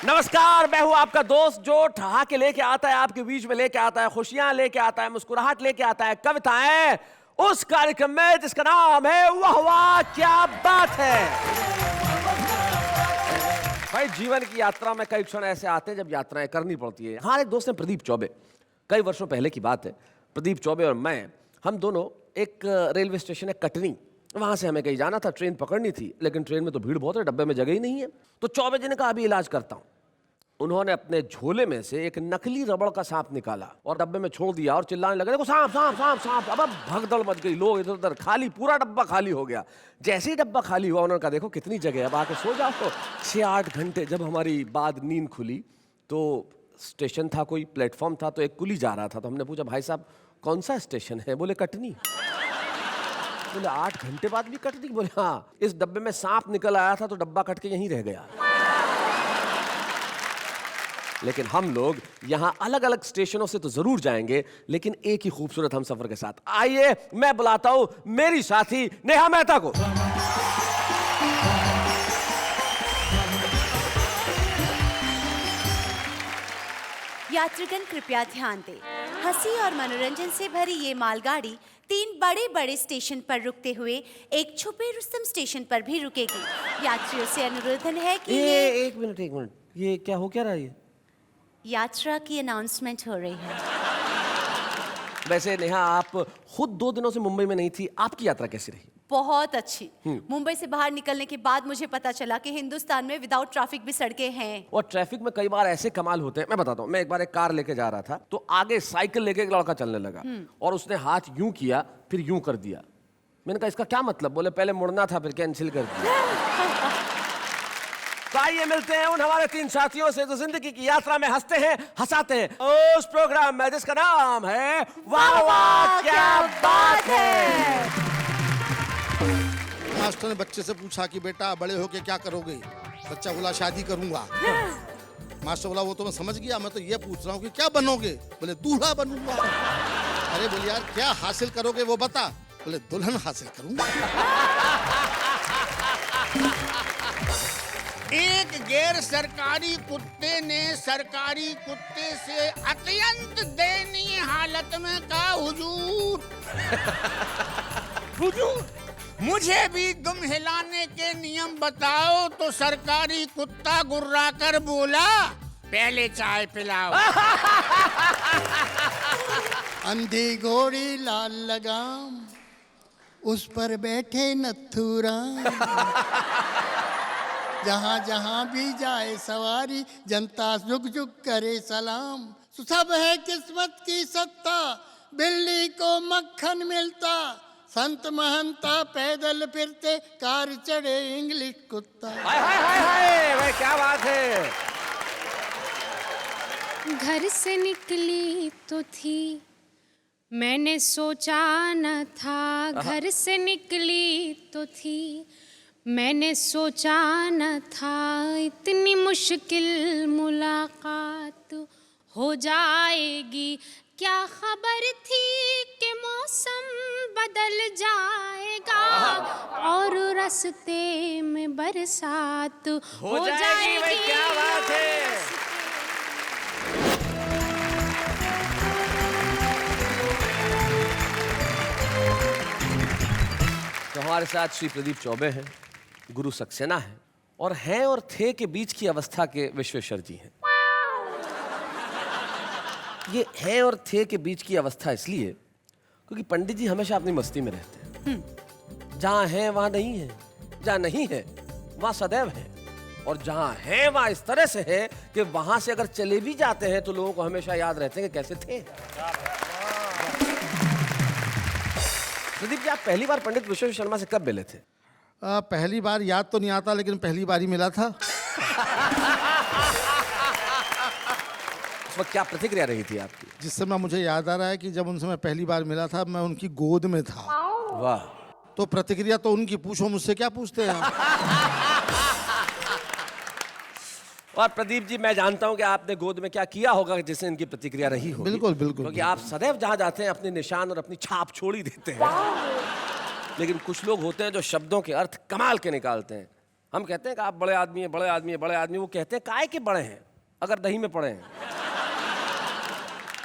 नमस्कार, मैं हूं आपका दोस्त जो ठहाके लेके आता है, आपके बीच में लेके आता है, खुशियां लेके आता है, मुस्कुराहट लेके आता है, कविताएं उस कार्यक्रम में जिसका नाम है वाह वाह क्या बात है। भाई जीवन की यात्रा में कई क्षण ऐसे आते हैं जब यात्राएं करनी पड़ती है। हमारे एक दोस्त हैं प्रदीप चौबे, कई वर्षों पहले की बात है। प्रदीप चौबे और मैं, हम दोनों एक रेलवे स्टेशन है कटनी, वहां से हमें कहीं जाना था, ट्रेन पकड़नी थी, लेकिन ट्रेन में तो भीड़ बहुत है, डब्बे में जगह ही नहीं है। तो चौबे जी ने कहा अभी इलाज करता हूं। उन्होंने अपने झोले में से एक नकली रबड़ का सांप निकाला और डब्बे में छोड़ दिया और चिल्लाने लगे देखो सांप सांप सांप सांप। अब भगदड़ मच गई, लोग इधर उधर, खाली पूरा डब्बा खाली हो गया। जैसे ही डब्बा खाली हुआ उन्होंने कहा देखो कितनी जगह है, अब आके सो जाओ। तो 6-8 घंटे जब हमारी बाद नींद खुली तो स्टेशन था, कोई प्लेटफॉर्म था, तो एक कुली जा रहा था। तो हमने पूछा भाई साहब कौन सा स्टेशन है? बोले कटनी। बोले 8 घंटे बाद भी कटनी? बोले हाँ, इस डब्बे में सांप निकल आया था तो डब्बा कट के यहीं रह गया। लेकिन हम लोग यहां अलग अलग स्टेशनों से तो जरूर जाएंगे, लेकिन एक ही खूबसूरत हम सफर के साथ। आइए मैं बुलाता हूं मेरी साथी नेहा मेहता को। यात्रीगण कृपया ध्यान दें, हंसी और मनोरंजन से भरी ये मालगाड़ी 3 बड़े बड़े स्टेशन पर रुकते हुए एक छुपे रुस्तम स्टेशन पर भी रुकेगी। यात्रियों से अनुरोध है कि एक मिनट, ये क्या हो क्या रहा है? यात्रा की अनाउंसमेंट हो रही है। वैसे नेहा आप खुद 2 दिनों से मुंबई में नहीं थी, आपकी यात्रा कैसी रही? बहुत अच्छी। मुंबई से बाहर निकलने के बाद मुझे पता चला कि हिंदुस्तान में विदाउट ट्रैफिक भी सड़कें हैं। और ट्रैफिक में कई बार ऐसे कमाल होते हैं, मैं बताता हूँ। मैं एक बार एक कार लेके जा रहा था तो आगे साइकिल लेके एक लड़का चलने लगा और उसने हाथ यूं किया फिर यूं कर दिया। मैंने कहा इसका क्या मतलब? बोले पहले मुड़ना था फिर कैंसिल कर दिया। तो आइए मिलते हैं उन हमारे 3 साथियों से जो जिंदगी की यात्रा में हंसते हैं हंसाते हैं उस प्रोग्राम में जिसका नाम है वाह वाह क्या बात है। मास्टर ने बच्चे से पूछा कि बेटा बड़े होके क्या करोगे? बच्चा बोला शादी करूंगा। मास्टर बोला वो तो मैं समझ गया, मैं तो ये पूछ रहा हूँ कि क्या बनोगे? बोले दूल्हा बनूंगा। अरे बोले यार क्या हासिल करोगे वो बता? बोले दुल्हन हासिल करूंगा। एक गैर सरकारी कुत्ते ने सरकारी कुत्ते से अत्यंत दयनीय हालत में कहा हुजूर हुजूर मुझे भी दुम हिलाने के नियम बताओ। तो सरकारी कुत्ता गुर्रा कर बोला पहले चाय पिलाओ। अंधी घोड़ी लाल लगाम उस पर बैठे नथुराम, जहाँ जहाँ भी जाए सवारी जनता झुक झुक करे सलाम। सब है किस्मत की सत्ता, बिल्ली को मक्खन मिलता, संत महंता पैदल फिरते, कार चढ़े इंग्लिश कुत्ता। हाय हाय हाय हाय, भाई क्या बात है। घर से निकली तो थी मैंने सोचा न था, घर से निकली तो थी मैंने सोचा न था, इतनी मुश्किल मुलाकात हो जाएगी। क्या खबर थी कि मौसम बदल जाएगा और रास्ते में बरसात हो जाएगी। भाई क्या बात है। तो हमारे साथ श्री प्रदीप चौबे हैं, गुरु सक्सेना है और हैं और थे के बीच की अवस्था के विश्वेश्वर जी हैं। ये हैं और थे के बीच की अवस्था इसलिए क्योंकि पंडित जी हमेशा अपनी मस्ती में रहते हैं। जहां है वहां नहीं है, जहां नहीं है वहां सदैव है, और जहां है वहां इस तरह से है कि वहां से अगर चले भी जाते हैं तो लोगों को हमेशा याद रहते हैं कि कैसे थे। प्रदीप जी आप पहली बार पंडित विश्वेश्वर शर्मा से कब मिले थे? पहली बार याद तो नहीं आता, लेकिन पहली बार ही मिला था। उस वक्त क्या प्रतिक्रिया रही थी आपकी? जिस समय मुझे याद आ रहा है कि जब उनसे मैं पहली बार मिला था मैं उनकी गोद में था। वाह। तो प्रतिक्रिया तो उनकी, पूछो मुझसे क्या पूछते हैं। और प्रदीप जी मैं जानता हूं कि आपने गोद में क्या किया होगा जिससे इनकी प्रतिक्रिया रही होगी। बिल्कुल बिल्कुल, क्योंकि आप सदैव जहां जाते हैं अपने निशान और अपनी छाप छोड़ ही देते हैं। लेकिन कुछ लोग होते हैं जो शब्दों के अर्थ कमाल के निकालते हैं। हम कहते हैं कि आप बड़े आदमी हैं, बड़े आदमी हैं, बड़े आदमी। वो कहते हैं काहे के बड़े हैं अगर दही में पड़े हैं।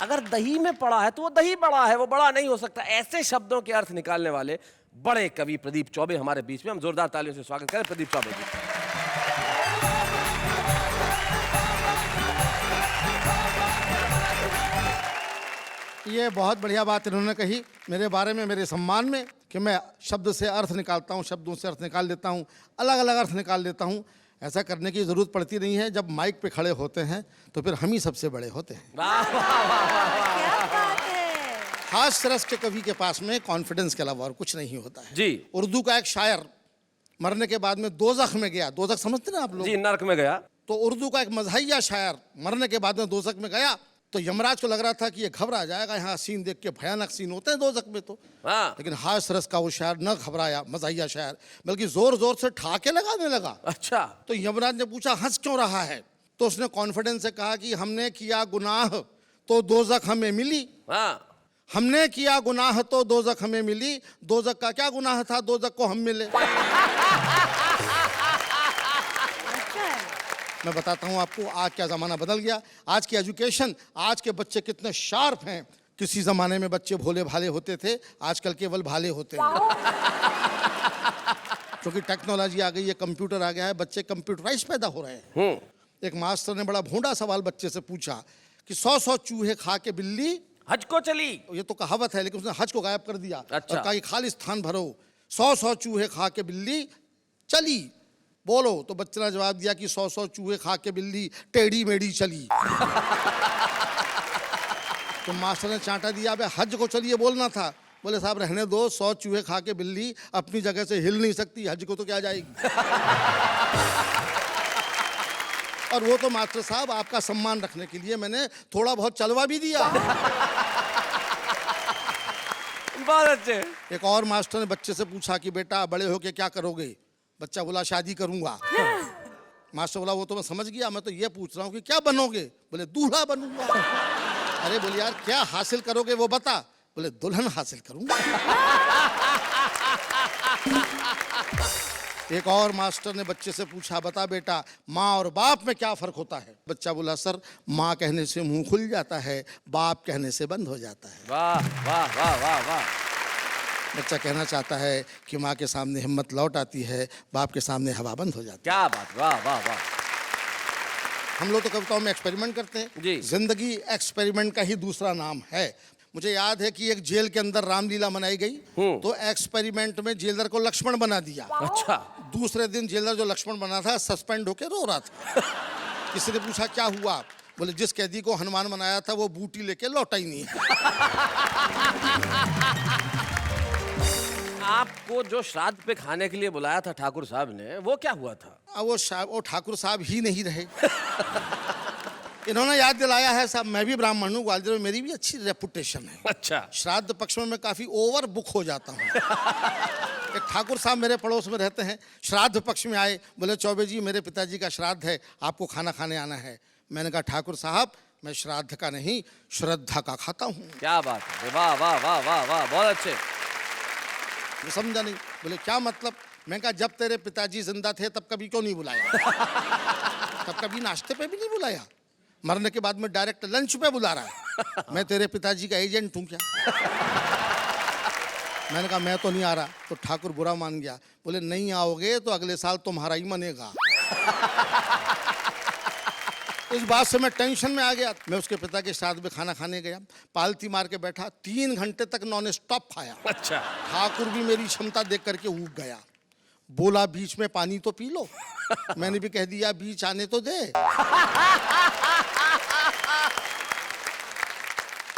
अगर दही में पड़ा है तो वो दही बड़ा है, वो बड़ा नहीं हो सकता। ऐसे शब्दों के अर्थ निकालने वाले बड़े कवि प्रदीप चौबे हमारे बीच में। हम जोरदार तालियों से स्वागत करें प्रदीप चौबे जी। ये बहुत बढ़िया बात इन्होंने कही मेरे बारे में, मेरे सम्मान में, कि मैं शब्द से अर्थ निकालता हूँ, शब्दों से अर्थ निकाल लेता हूँ, अलग अलग अर्थ निकाल लेता हूँ। ऐसा करने की ज़रूरत पड़ती नहीं है। जब माइक पे खड़े होते हैं तो फिर हम ही सबसे बड़े होते हैं। वाह वाह वाह वाह वाह। क्या बात है। हास्य रस के कवि के पास में कॉन्फिडेंस के अलावा और कुछ नहीं होता है जी। उर्दू का एक शायर मरने के बाद में दोज़ख में गया। दोज़ख समझते ना आप लोग? जी, नर्क में गया। तो उर्दू का एक मज़हिया शायर मरने के बाद में दोज़ख में गया तो यमराज को लग रहा था कि ये घबरा जाएगा, यहाँ सीन देख के भयानक सीन होते हैं दोज़ख में तो। हाँ। लेकिन हास्य रस का वो शायर न घबराया, मज़हिया शायर, बल्कि जोर जोर से ठाके लगाने लगा। अच्छा। तो यमराज ने पूछा हंस क्यों रहा है? तो उसने कॉन्फिडेंस से कहा कि हमने किया गुनाह तो दोज़ख हमें मिली, हाँ। हमने किया गुनाह तो दोज़ख हमें मिली, दोज़ख का क्या गुनाह था दोज़ख को हम मिले। मैं बताता हूँ आपको आज क्या ज़माना बदल गया। आज की एजुकेशन, आज के बच्चे कितने शार्प हैं। किसी ज़माने में बच्चे भोले भाले होते थे, आजकल केवल भाले होते हैं। क्योंकि टेक्नोलॉजी आ गई है, कंप्यूटर आ गया है, बच्चे कंप्यूटराइज पैदा हो रहे हैं। एक मास्टर ने बड़ा भोंडा सवाल बच्चे से पूछा कि 100 चूहे खा के बिल्ली हज को चली। ये तो कहावत है, लेकिन उसने हज को गायब कर दिया। अच्छा। और कहा कि खाली स्थान भरो। 100 चूहे खा के बिल्ली चली, बोलो। तो बच्चे ने जवाब दिया कि 100 चूहे खा के बिल्ली टेढ़ी मेढ़ी चली। तो मास्टर ने चांटा दिया, अबे हज को चलिए बोलना था। बोले साहब रहने दो, 100 चूहे खा के बिल्ली अपनी जगह से हिल नहीं सकती, हज को तो क्या जाएगी। और वो तो मास्टर साहब आपका सम्मान रखने के लिए मैंने थोड़ा बहुत चलवा भी दिया। बहुत अच्छे। एक और मास्टर ने बच्चे से पूछा कि बेटा बड़े होके क्या करोगे? बच्चा बोला शादी करूंगा। मास्टर बोला वो तो मैं समझ गया, मैं तो ये पूछ रहा हूँ कि क्या बनोगे? बोले दूल्हा बनूंगा। अरे बोले यार क्या हासिल करोगे वो बता। बोले दुल्हन हासिल करूंगा। एक और मास्टर ने बच्चे से पूछा बता बेटा माँ और बाप में क्या फर्क होता है? बच्चा बोला सर माँ कहने से मुंह खुल जाता है, बाप कहने से बंद हो जाता है। वाह वाह वाह वाह वाह। बच्चा कहना चाहता है कि माँ के सामने हिम्मत लौट आती है, बाप के सामने हवा बंद हो जाती है। क्या बात, वाह वाह वाह। हम लोग तो कविताओं में एक्सपेरिमेंट करते हैं जी। जिंदगी एक्सपेरिमेंट का ही दूसरा नाम है। मुझे याद है कि एक जेल के अंदर रामलीला मनाई गई तो एक्सपेरिमेंट में जेलर को लक्ष्मण बना दिया। अच्छा। दूसरे दिन जेलर जो लक्ष्मण बना था सस्पेंड होकर रो रहा था। किसी ने पूछा क्या हुआ? बोले जिस कैदी को हनुमान बनाया था वो बूटी लेके लौटा ही नहीं। आपको जो श्राद्ध पे खाने के लिए बुलाया था ठाकुर साहब ने, वो क्या हुआ था? अब वो ठाकुर साहब ही नहीं रहे। इन्होंने याद दिलाया है साहब, मैं भी ब्राह्मण हूँ, ग्वालियर में मेरी भी अच्छी रेपुटेशन है। अच्छा। श्राद्ध पक्ष में मैं काफ़ी ओवर बुक हो जाता हूँ। एक ठाकुर साहब मेरे पड़ोस में रहते हैं, श्राद्ध पक्ष में आए, बोले चौबे जी मेरे पिताजी का श्राद्ध है, आपको खाना खाने आना है। मैंने कहा ठाकुर साहब मैं श्राद्ध का नहीं श्रद्धा का खाता हूँ। क्या बात है, वाह वाह वाह वाह वाह, बहुत अच्छे। वो समझा नहीं। बोले क्या मतलब? मैं कहा जब तेरे पिताजी जिंदा थे तब कभी क्यों नहीं बुलाया? तब कभी नाश्ते पे भी नहीं बुलाया, मरने के बाद में डायरेक्ट लंच पे बुला रहा है। मैं तेरे पिताजी का एजेंट हूँ क्या? मैंने कहा मैं तो नहीं आ रहा। तो ठाकुर बुरा मान गया, बोले नहीं आओगे तो अगले साल तुम्हारा ही मनेगा। इस बात से मैं टेंशन में आ गया। मैं उसके पिता के साथ में खाना खाने गया, पालती मार के बैठा, 3 घंटे तक नॉन स्टॉप खाया। अच्छा। ठाकुर भी मेरी क्षमता देख करके ऊब गया, बोला बीच में पानी तो पी लो। मैंने भी कह दिया बीच आने तो दे।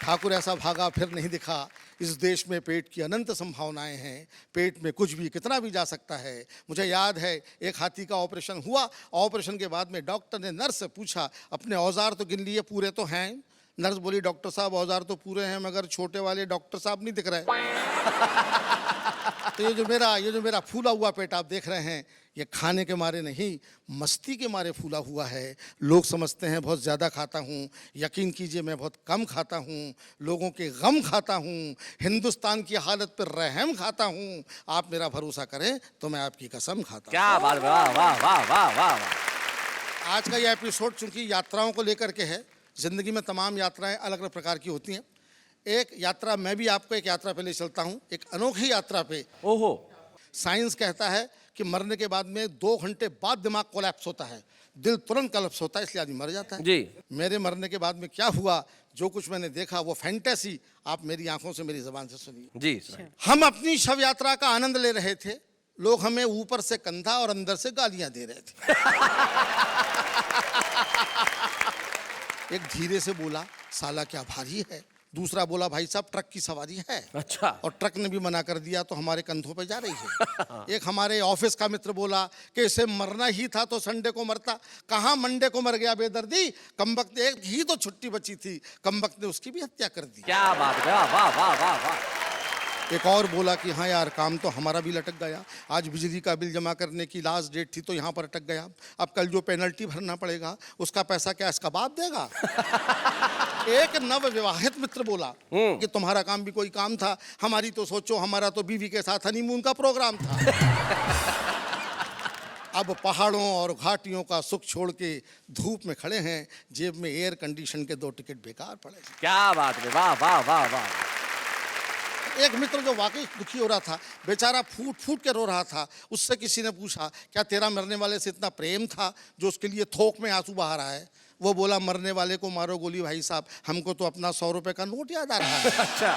ठाकुर ऐसा भागा फिर नहीं दिखा। इस देश में पेट की अनंत संभावनाएं हैं, पेट में कुछ भी कितना भी जा सकता है। मुझे याद है एक हाथी का ऑपरेशन हुआ, ऑपरेशन के बाद में डॉक्टर ने नर्स से पूछा अपने औजार तो गिन लिए, पूरे तो हैं? नर्स बोली डॉक्टर साहब औजार तो पूरे हैं मगर छोटे वाले डॉक्टर साहब नहीं दिख रहे। तो ये जो मेरा फूला हुआ पेट आप देख रहे हैं, ये खाने के मारे नहीं, मस्ती के मारे फूला हुआ है। लोग समझते हैं बहुत ज़्यादा खाता हूँ, यकीन कीजिए मैं बहुत कम खाता हूँ। लोगों के गम खाता हूँ, हिंदुस्तान की हालत पर रहम खाता हूँ। आप मेरा भरोसा करें तो मैं आपकी कसम खाता हूँ। क्या बात, वाह वाह वाह वाह वाह वाह। आज का ये एपिसोड चूंकि यात्राओं को लेकर के है, ज़िंदगी में तमाम यात्राएं अलग अलग प्रकार की होती हैं। एक यात्रा मैं भी आपको एक यात्रा पे ले चलता हूँ, एक अनोखी यात्रा पे। ओहो, साइंस कहता है कि मरने के बाद में 2 घंटे बाद दिमाग कोलैप्स होता है, दिल तुरंत कोलैप्स होता है, इसलिए आदमी मर जाता है। जी। मेरे मरने के बाद में क्या हुआ, जो कुछ मैंने देखा वो फैंटेसी आप मेरी आंखों से मेरी ज़बान से सुनिए। जी सुनाइए। हम अपनी शव यात्रा का आनंद ले रहे थे, लोग हमें ऊपर से कंधा और अंदर से गालियां दे रहे थे। एक धीरे से बोला, साला क्या भारी है। दूसरा बोला, भाई साहब ट्रक की सवारी है। अच्छा। और ट्रक ने भी मना कर दिया तो हमारे कंधों पे जा रही है। एक हमारे ऑफिस का मित्र बोला कि इसे मरना ही था तो संडे को मरता, कहाँ मंडे को मर गया बेदर्दी, कमबख्त एक ही तो छुट्टी बची थी, कमबख्त ने उसकी भी हत्या कर दी। क्या बात, वाह वाह वाह वाह वाह। एक और बोला कि हाँ यार काम तो हमारा भी लटक गया, आज बिजली का बिल जमा करने की लास्ट डेट थी तो यहाँ पर अटक गया, अब कल जो पेनल्टी भरना पड़ेगा उसका पैसा क्या इसका बाप देगा। एक नव विवाहित मित्र बोला कि तुम्हारा काम भी कोई काम था, हमारी तो सोचो, हमारा तो बीवी के साथ हनीमून का प्रोग्राम था। अब पहाड़ों और घाटियों का सुख छोड़ के धूप में खड़े हैं, जेब में एयर कंडीशन के 2 टिकट बेकार पड़े। क्या बात है, वाह वाह वाह वाह। एक मित्र जो वाकई दुखी हो रहा था, बेचारा फूट फूट के रो रहा था, उससे किसी ने पूछा, क्या तेरा मरने वाले से इतना प्रेम था जो उसके लिए थोक में आंसू बहा रहा है। वो बोला, मरने वाले को मारो गोली भाई साहब, हमको तो अपना 100 रुपए का नोट याद आ रहा है। अच्छा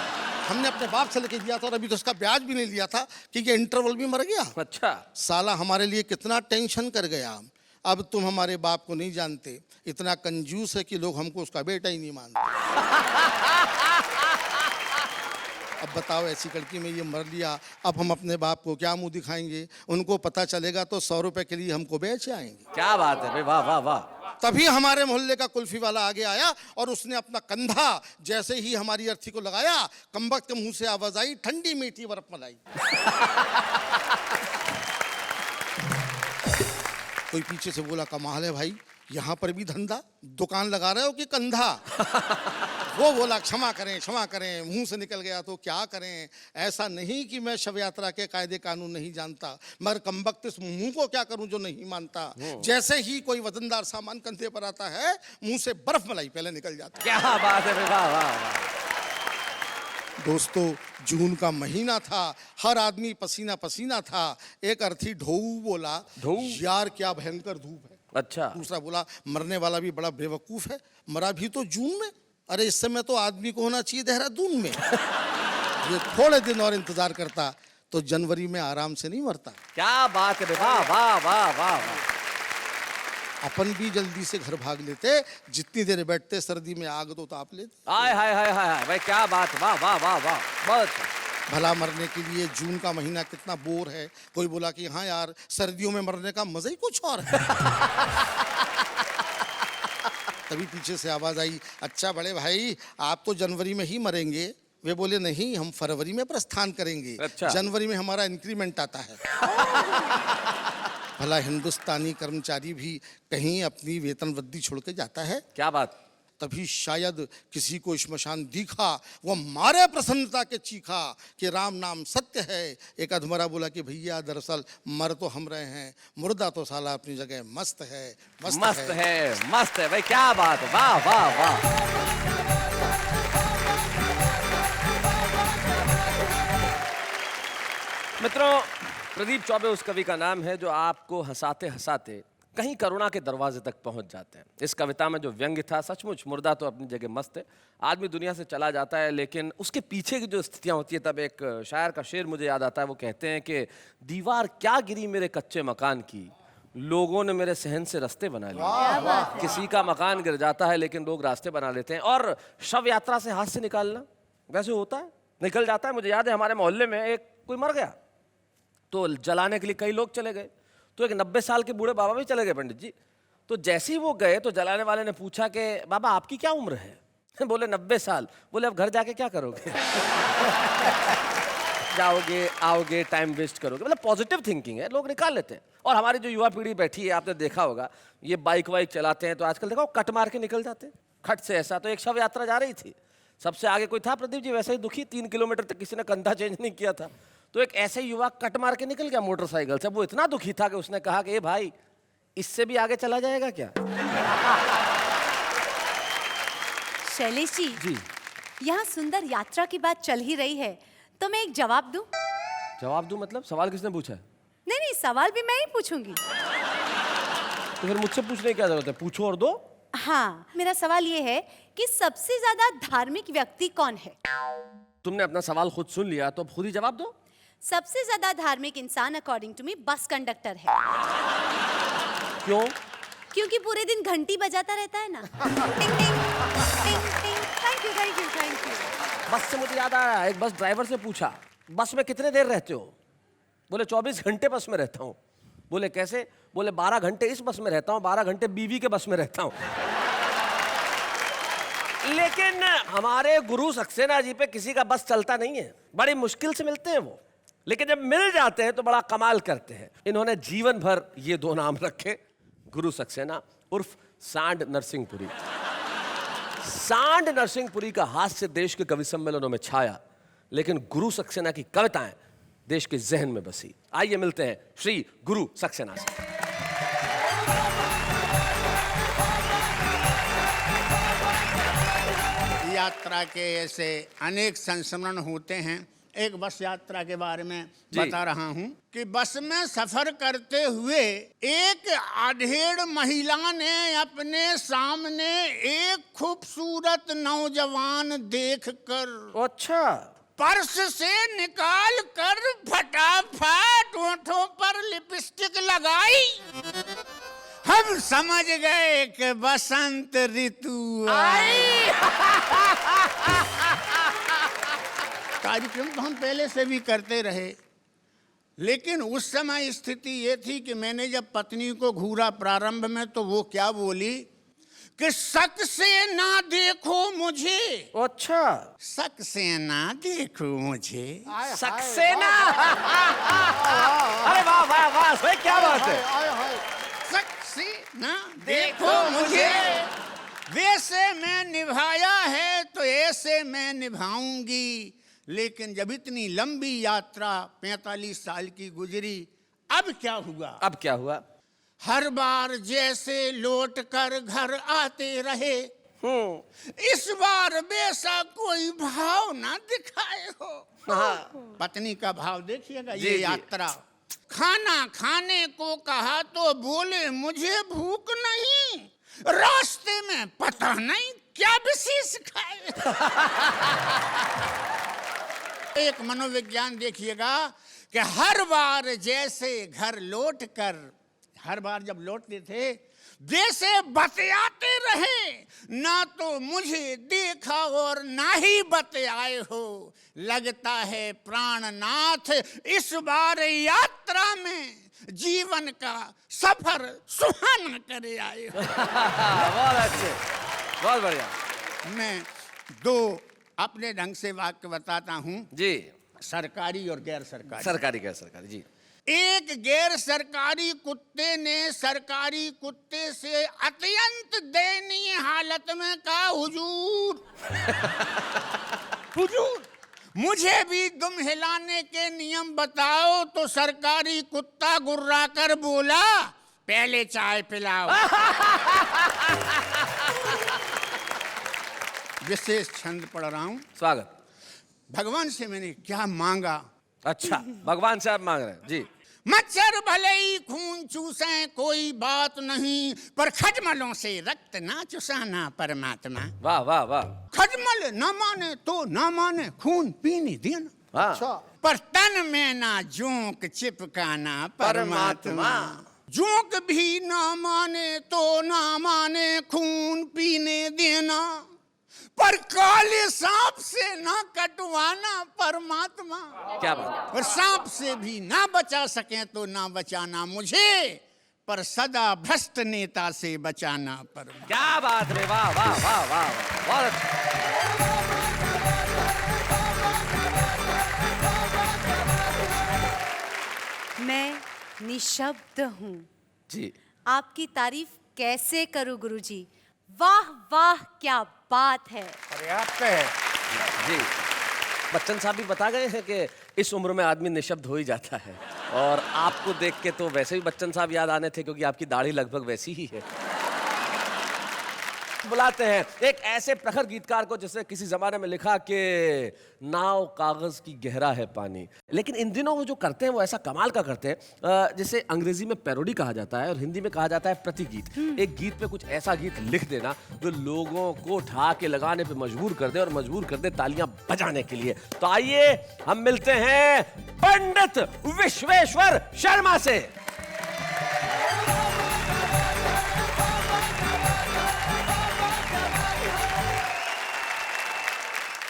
हमने अपने बाप से लेके दिया था और अभी तो उसका ब्याज भी नहीं लिया था कि ये इंटरवल भी मर गया। अच्छा। साला हमारे लिए कितना टेंशन कर गया। अब तुम हमारे बाप को नहीं जानते, इतना कंजूस है कि लोग हमको उसका बेटा ही नहीं मानते। अब बताओ, ऐसी लड़की में ये मर लिया, अब हम अपने बाप को क्या मुंह दिखाएंगे। उनको पता चलेगा तो 100 रुपए के लिए हमको बेच आएंगे। क्या बात है भाई, वाह वाह वाह। तभी हमारे मोहल्ले का कुल्फी वाला आगे आया और उसने अपना कंधा जैसे ही हमारी अर्थी को लगाया, कमबख्त के मुंह से आवाज आई, ठंडी मीठी बर्फ मलाई। कोई पीछे से बोला, कमाल है भाई, यहाँ पर भी धंधा, दुकान लगा रहे हो कि कंधा। वो बोला, क्षमा करें, मुंह से निकल गया तो क्या करें। ऐसा नहीं कि मैं शव यात्रा के कायदे कानून नहीं जानता, मगर कमबख्त इस मुंह को क्या करूं जो नहीं मानता। जैसे ही कोई वजनदार सामान कंधे पर आता है, मुंह से बर्फ मलाई पहले निकल जाता है। क्या बात है, वाह वाह वाह। दोस्तों, जून का महीना था, हर आदमी पसीना पसीना था। एक अर्थी ढोऊ बोला, ढोऊ? यार क्या भयंकर धूप है। अच्छा। दूसरा बोला, मरने वाला भी बड़ा बेवकूफ है, मरा भी तो जून में, अरे इस समय तो आदमी को होना चाहिए देहरादून में। ये थोड़े दिन और इंतजार करता तो जनवरी में आराम से नहीं मरता। क्या बात है, वाह वाह वाह वाह। अपन भी जल्दी से घर भाग लेते, जितनी देर बैठते सर्दी में आग तो ताप लेते। हाय हाय हाय हाय भाई, क्या बात, वाह वाह वाह वाह, बहुत अच्छा। भला मरने के लिए जून का महीना कितना बोर है। कोई बोला कि हाँ यार, सर्दियों में मरने का मजा ही कुछ और है। तभी पीछे से आवाज आई, अच्छा बड़े भाई, आप तो जनवरी में ही मरेंगे। वे बोले, नहीं, हम फरवरी में प्रस्थान करेंगे। अच्छा। जनवरी में हमारा इंक्रीमेंट आता है। भला हिंदुस्तानी कर्मचारी भी कहीं अपनी वेतन वृद्धि छोड़ के जाता है? क्या बात। तभी शायद किसी को श्मशान दिखा, वो मारे प्रसन्नता के चीखा कि राम नाम सत्य है। एक अधमरा बोला कि भैया दरअसल मर तो हम रहे हैं, मुर्दा तो साला अपनी जगह मस्त है। मस्त है, मस्त है भाई, क्या बात है, वाह वाह वाह। मित्रों, प्रदीप चौबे उस कवि का नाम है जो आपको हंसाते हंसाते कहीं करुणा के दरवाजे तक पहुंच जाते हैं। इस कविता में जो व्यंग्य था, सचमुच मुर्दा तो अपनी जगह मस्त है, आदमी दुनिया से चला जाता है, लेकिन उसके पीछे की जो स्थितियां होती है, तब एक शायर का शेर मुझे याद आता है। वो कहते हैं कि दीवार क्या गिरी मेरे कच्चे मकान की, लोगों ने मेरे सहन से रास्ते बना लिए। किसी का मकान गिर जाता है लेकिन लोग रास्ते बना लेते हैं। और शव यात्रा से हाथ से निकालना वैसे होता है, निकल जाता है। मुझे याद है हमारे मोहल्ले में एक कोई मर गया तो जलाने के लिए कई लोग चले गए, तो एक 90 साल के बूढ़े बाबा भी चले गए पंडित जी। तो जैसे ही वो गए तो जलाने वाले ने पूछा कि बाबा आपकी क्या उम्र है? बोले 90 साल। बोले अब घर जाके क्या करोगे? जाओगे आओगे टाइम वेस्ट करोगे, मतलब पॉजिटिव थिंकिंग है, लोग निकाल लेते हैं। और हमारी जो युवा पीढ़ी बैठी है, आपने देखा होगा, ये बाइक वाइक चलाते हैं तो आजकल देखो कट मार के निकल जाते हैं खट से। ऐसा तो एक शव यात्रा जा रही थी, सबसे आगे कोई था प्रदीप जी वैसे ही दुखी, 3 किलोमीटर तक किसी ने कंधा चेंज नहीं किया था, तो एक ऐसे युवा कट मार के निकल गया मोटरसाइकिल से। वो इतना दुखी था कि उसने कहा कि ए भाई इससे भी आगे चला जाएगा क्या? शैलेश जी, जी यहाँ सुंदर यात्रा की बात चल ही रही है, तो मैं एक जवाब दूं? जवाब दूं मतलब? सवाल किसने पूछा है? नहीं नहीं, सवाल भी मैं ही पूछूंगी। तो फिर मुझसे पूछने की क्या जरूरत है, पूछो और दो। हाँ, मेरा सवाल ये है कि सबसे ज्यादा धार्मिक व्यक्ति कौन है? तुमने अपना सवाल खुद सुन लिया तो अब खुद ही जवाब दो। सबसे ज्यादा धार्मिक इंसान according to me bus conductor है। क्यों? क्योंकि पूरे दिन घंटी बजाता रहता है ना। टिंग टिंग टिंग टिंग। Thank you thank you thank you. बस से मुझे याद आया, एक बस ड्राइवर से पूछा बस में कितने देर रहते हो? बोले 24 घंटे बस में रहता हूँ। बोले कैसे? बोले 12 घंटे इस बस में रहता हूँ, 12 घंटे बीवी के बस में रहता हूँ। लेकिन हमारे गुरु सक्सेना जी पे किसी का बस चलता नहीं है, बड़ी मुश्किल से मिलते हैं वो, लेकिन जब मिल जाते हैं तो बड़ा कमाल करते हैं। इन्होंने जीवन भर ये 2 नाम रखे, गुरु सक्सेना उर्फ सांड नरसिंहपुरी। सांड नरसिंहपुरी का हास्य देश के कवि सम्मेलनों में छाया, लेकिन गुरु सक्सेना की कविताएं देश के जहन में बसी। आइए मिलते हैं श्री गुरु सक्सेना से। यात्रा के ऐसे अनेक संस्मरण होते हैं। एक बस यात्रा के बारे में जी। बता रहा हूं कि बस में सफर करते हुए एक अधेड़ महिला ने अपने सामने एक खूबसूरत नौजवान देखकर अच्छा, पर्स से निकाल कर फटाफट होठों पर लिपस्टिक लगाई। हम समझ गए कि बसंत ऋतु आई। कार्यक्रम तो हम पहले से भी करते रहे, लेकिन उस समय स्थिति ये थी कि मैंने जब पत्नी को घूरा प्रारंभ में तो वो क्या बोली कि शक से ना देखो मुझे। अच्छा, शक से ना देखो मुझे। सक्सेना। अरे वाह वाह वाह, भाई क्या बात है। शक से ना देखो मुझे, वैसे मैं निभाया है तो ऐसे मैं निभाऊंगी। लेकिन जब इतनी लंबी यात्रा 45 साल की गुजरी, अब क्या हुआ? अब क्या हुआ? हर बार जैसे लौट कर घर आते रहे, इस बार वैसा कोई भाव ना दिखाए हो। पत्नी का भाव देखिएगा। जी, ये जी। यात्रा, खाना खाने को कहा तो बोले मुझे भूख नहीं, रास्ते में पता नहीं क्या विशेष खाए। एक मनोविज्ञान देखिएगा कि हर बार जैसे घर लौट कर, हर बार जब लौटते थे जैसे बतियाते रहे, ना तो मुझे देखा और ना ही बतियाए हो। लगता है प्राणनाथ इस बार यात्रा में जीवन का सफर सुहाना करे आए हो। बहुत अच्छे, बहुत बढ़िया। मैं 2 अपने ढंग से वाक्य बताता हूं, जी, सरकारी और गैर सरकारी। सरकारी गैर सरकारी, जी। एक गैर सरकारी कुत्ते ने सरकारी कुत्ते से अत्यंत दयनीय हालत में कहा, हुजूर हुजूर मुझे भी दुम हिलाने के नियम बताओ। तो सरकारी कुत्ता गुर्रा कर बोला, पहले चाय पिलाओ। विशेष छंद पढ़ रहा हूं। स्वागत। भगवान से मैंने क्या मांगा? अच्छा, भगवान से आप मांग रहे हैं, जी। मच्छर भले ही खून चूसे कोई बात नहीं, पर खजमलों से रक्त ना चुसाना परमात्मा। वाह वाह वाह। खजमल न माने तो न माने, खून पीने देना। हाँ, पर तन में ना जोंक चिपकाना परमात्मा। जोंक भी ना माने तो ना माने, खून पीने देना। पर काले सांप से ना कटवाना परमात्मा। क्या बात। और सांप से भी ना बचा सके तो ना बचाना मुझे, पर सदा भ्रष्ट नेता से बचाना परमात्मा। क्या बात रे, वाह वाह वाह वाह, बहुत अच्छा। मैं निशब्द हूँ। जी आपकी तारीफ कैसे करूं गुरुजी? वाह वाह क्या बात है। पर्याप्त है। जी, बच्चन साहब भी बता गए हैं कि इस उम्र में आदमी निशब्द हो ही जाता है, और आपको देख के तो वैसे भी बच्चन साहब याद आने थे, क्योंकि आपकी दाढ़ी लगभग वैसी ही है। बुलाते हैं एक ऐसे प्रखर गीतकार को जिसने किसी जमाने में लिखा कि नाव कागज की गहरा है पानी, लेकिन इन दिनों वो जो करते हैं वो ऐसा कमाल का करते हैं, जिसे अंग्रेजी में पैरोडी कहा जाता है और हिंदी में कहा जाता है प्रतिगीत। एक गीत पे कुछ ऐसा गीत लिख देना जो लोगों को उठा के लगाने पे मजबूर कर दे, और मजबूर कर दे तालियां बजाने के लिए। तो आइए हम मिलते हैं पंडित विश्वेश्वर शर्मा से।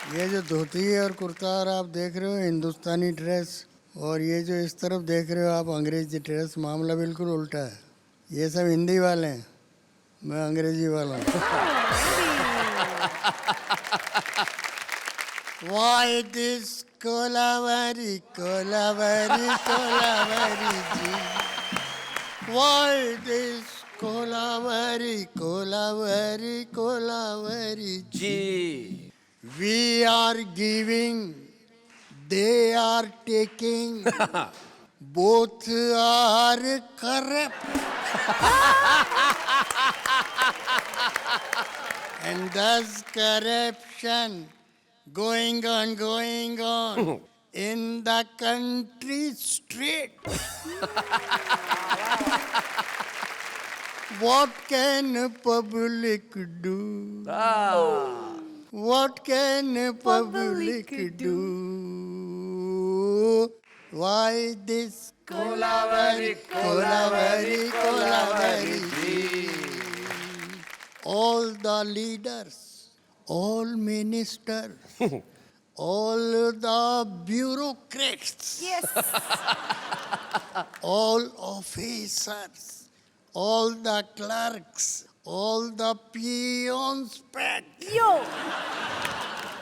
ये जो धोती और कुर्ता और आप देख रहे हो हिंदुस्तानी ड्रेस, और ये जो इस तरफ देख रहे हो आप अंग्रेजी ड्रेस, मामला बिल्कुल उल्टा है। ये सब हिंदी वाले हैं, मैं अंग्रेजी वाला हूँ। Why this Kolaveri Kolaveri Kolaveri ji? Why this Kolaveri Kolaveri Kolaveri ji We are giving, they are taking, both are corrupt. And thus corruption going on in the country straight. What can public do? What can public do? Why this Kolavari, Kolavari, Kolavari? All the leaders, all ministers, all the bureaucrats, Yes. all officers, all the clerks, all the peons, pets, Yo.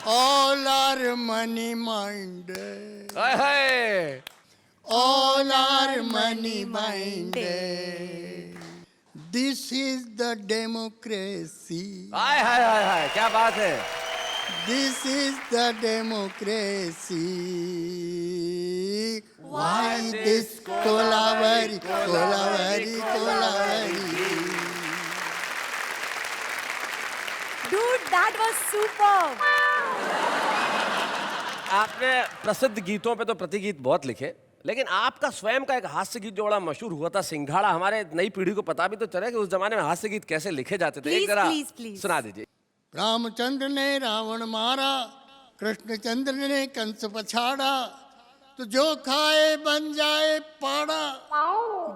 all are money minded. Hi hi All are money minded. This is the democracy. हाय हाय हाय हाय, क्या बात है। This is the democracy. Why this Kolavari, Kolavari, Kolavari? Dude, that was superb. आपने प्रसिद्ध गीतों पे तो प्रतिगीत बहुत लिखे, लेकिन आपका स्वयं का एक हास्य गीत जो बड़ा मशहूर हुआ था, सिंघाड़ा, हमारे नई पीढ़ी को पता भी तो चले कि उस जमाने में हास्य गीत कैसे लिखे जाते थे। एक Please, जरा please, please. सुना दीजिए। रामचंद्र ने रावण मारा, कृष्णचंद्र ने कंस पछाड़ा, तो जो खाए बन जाए पाड़ा,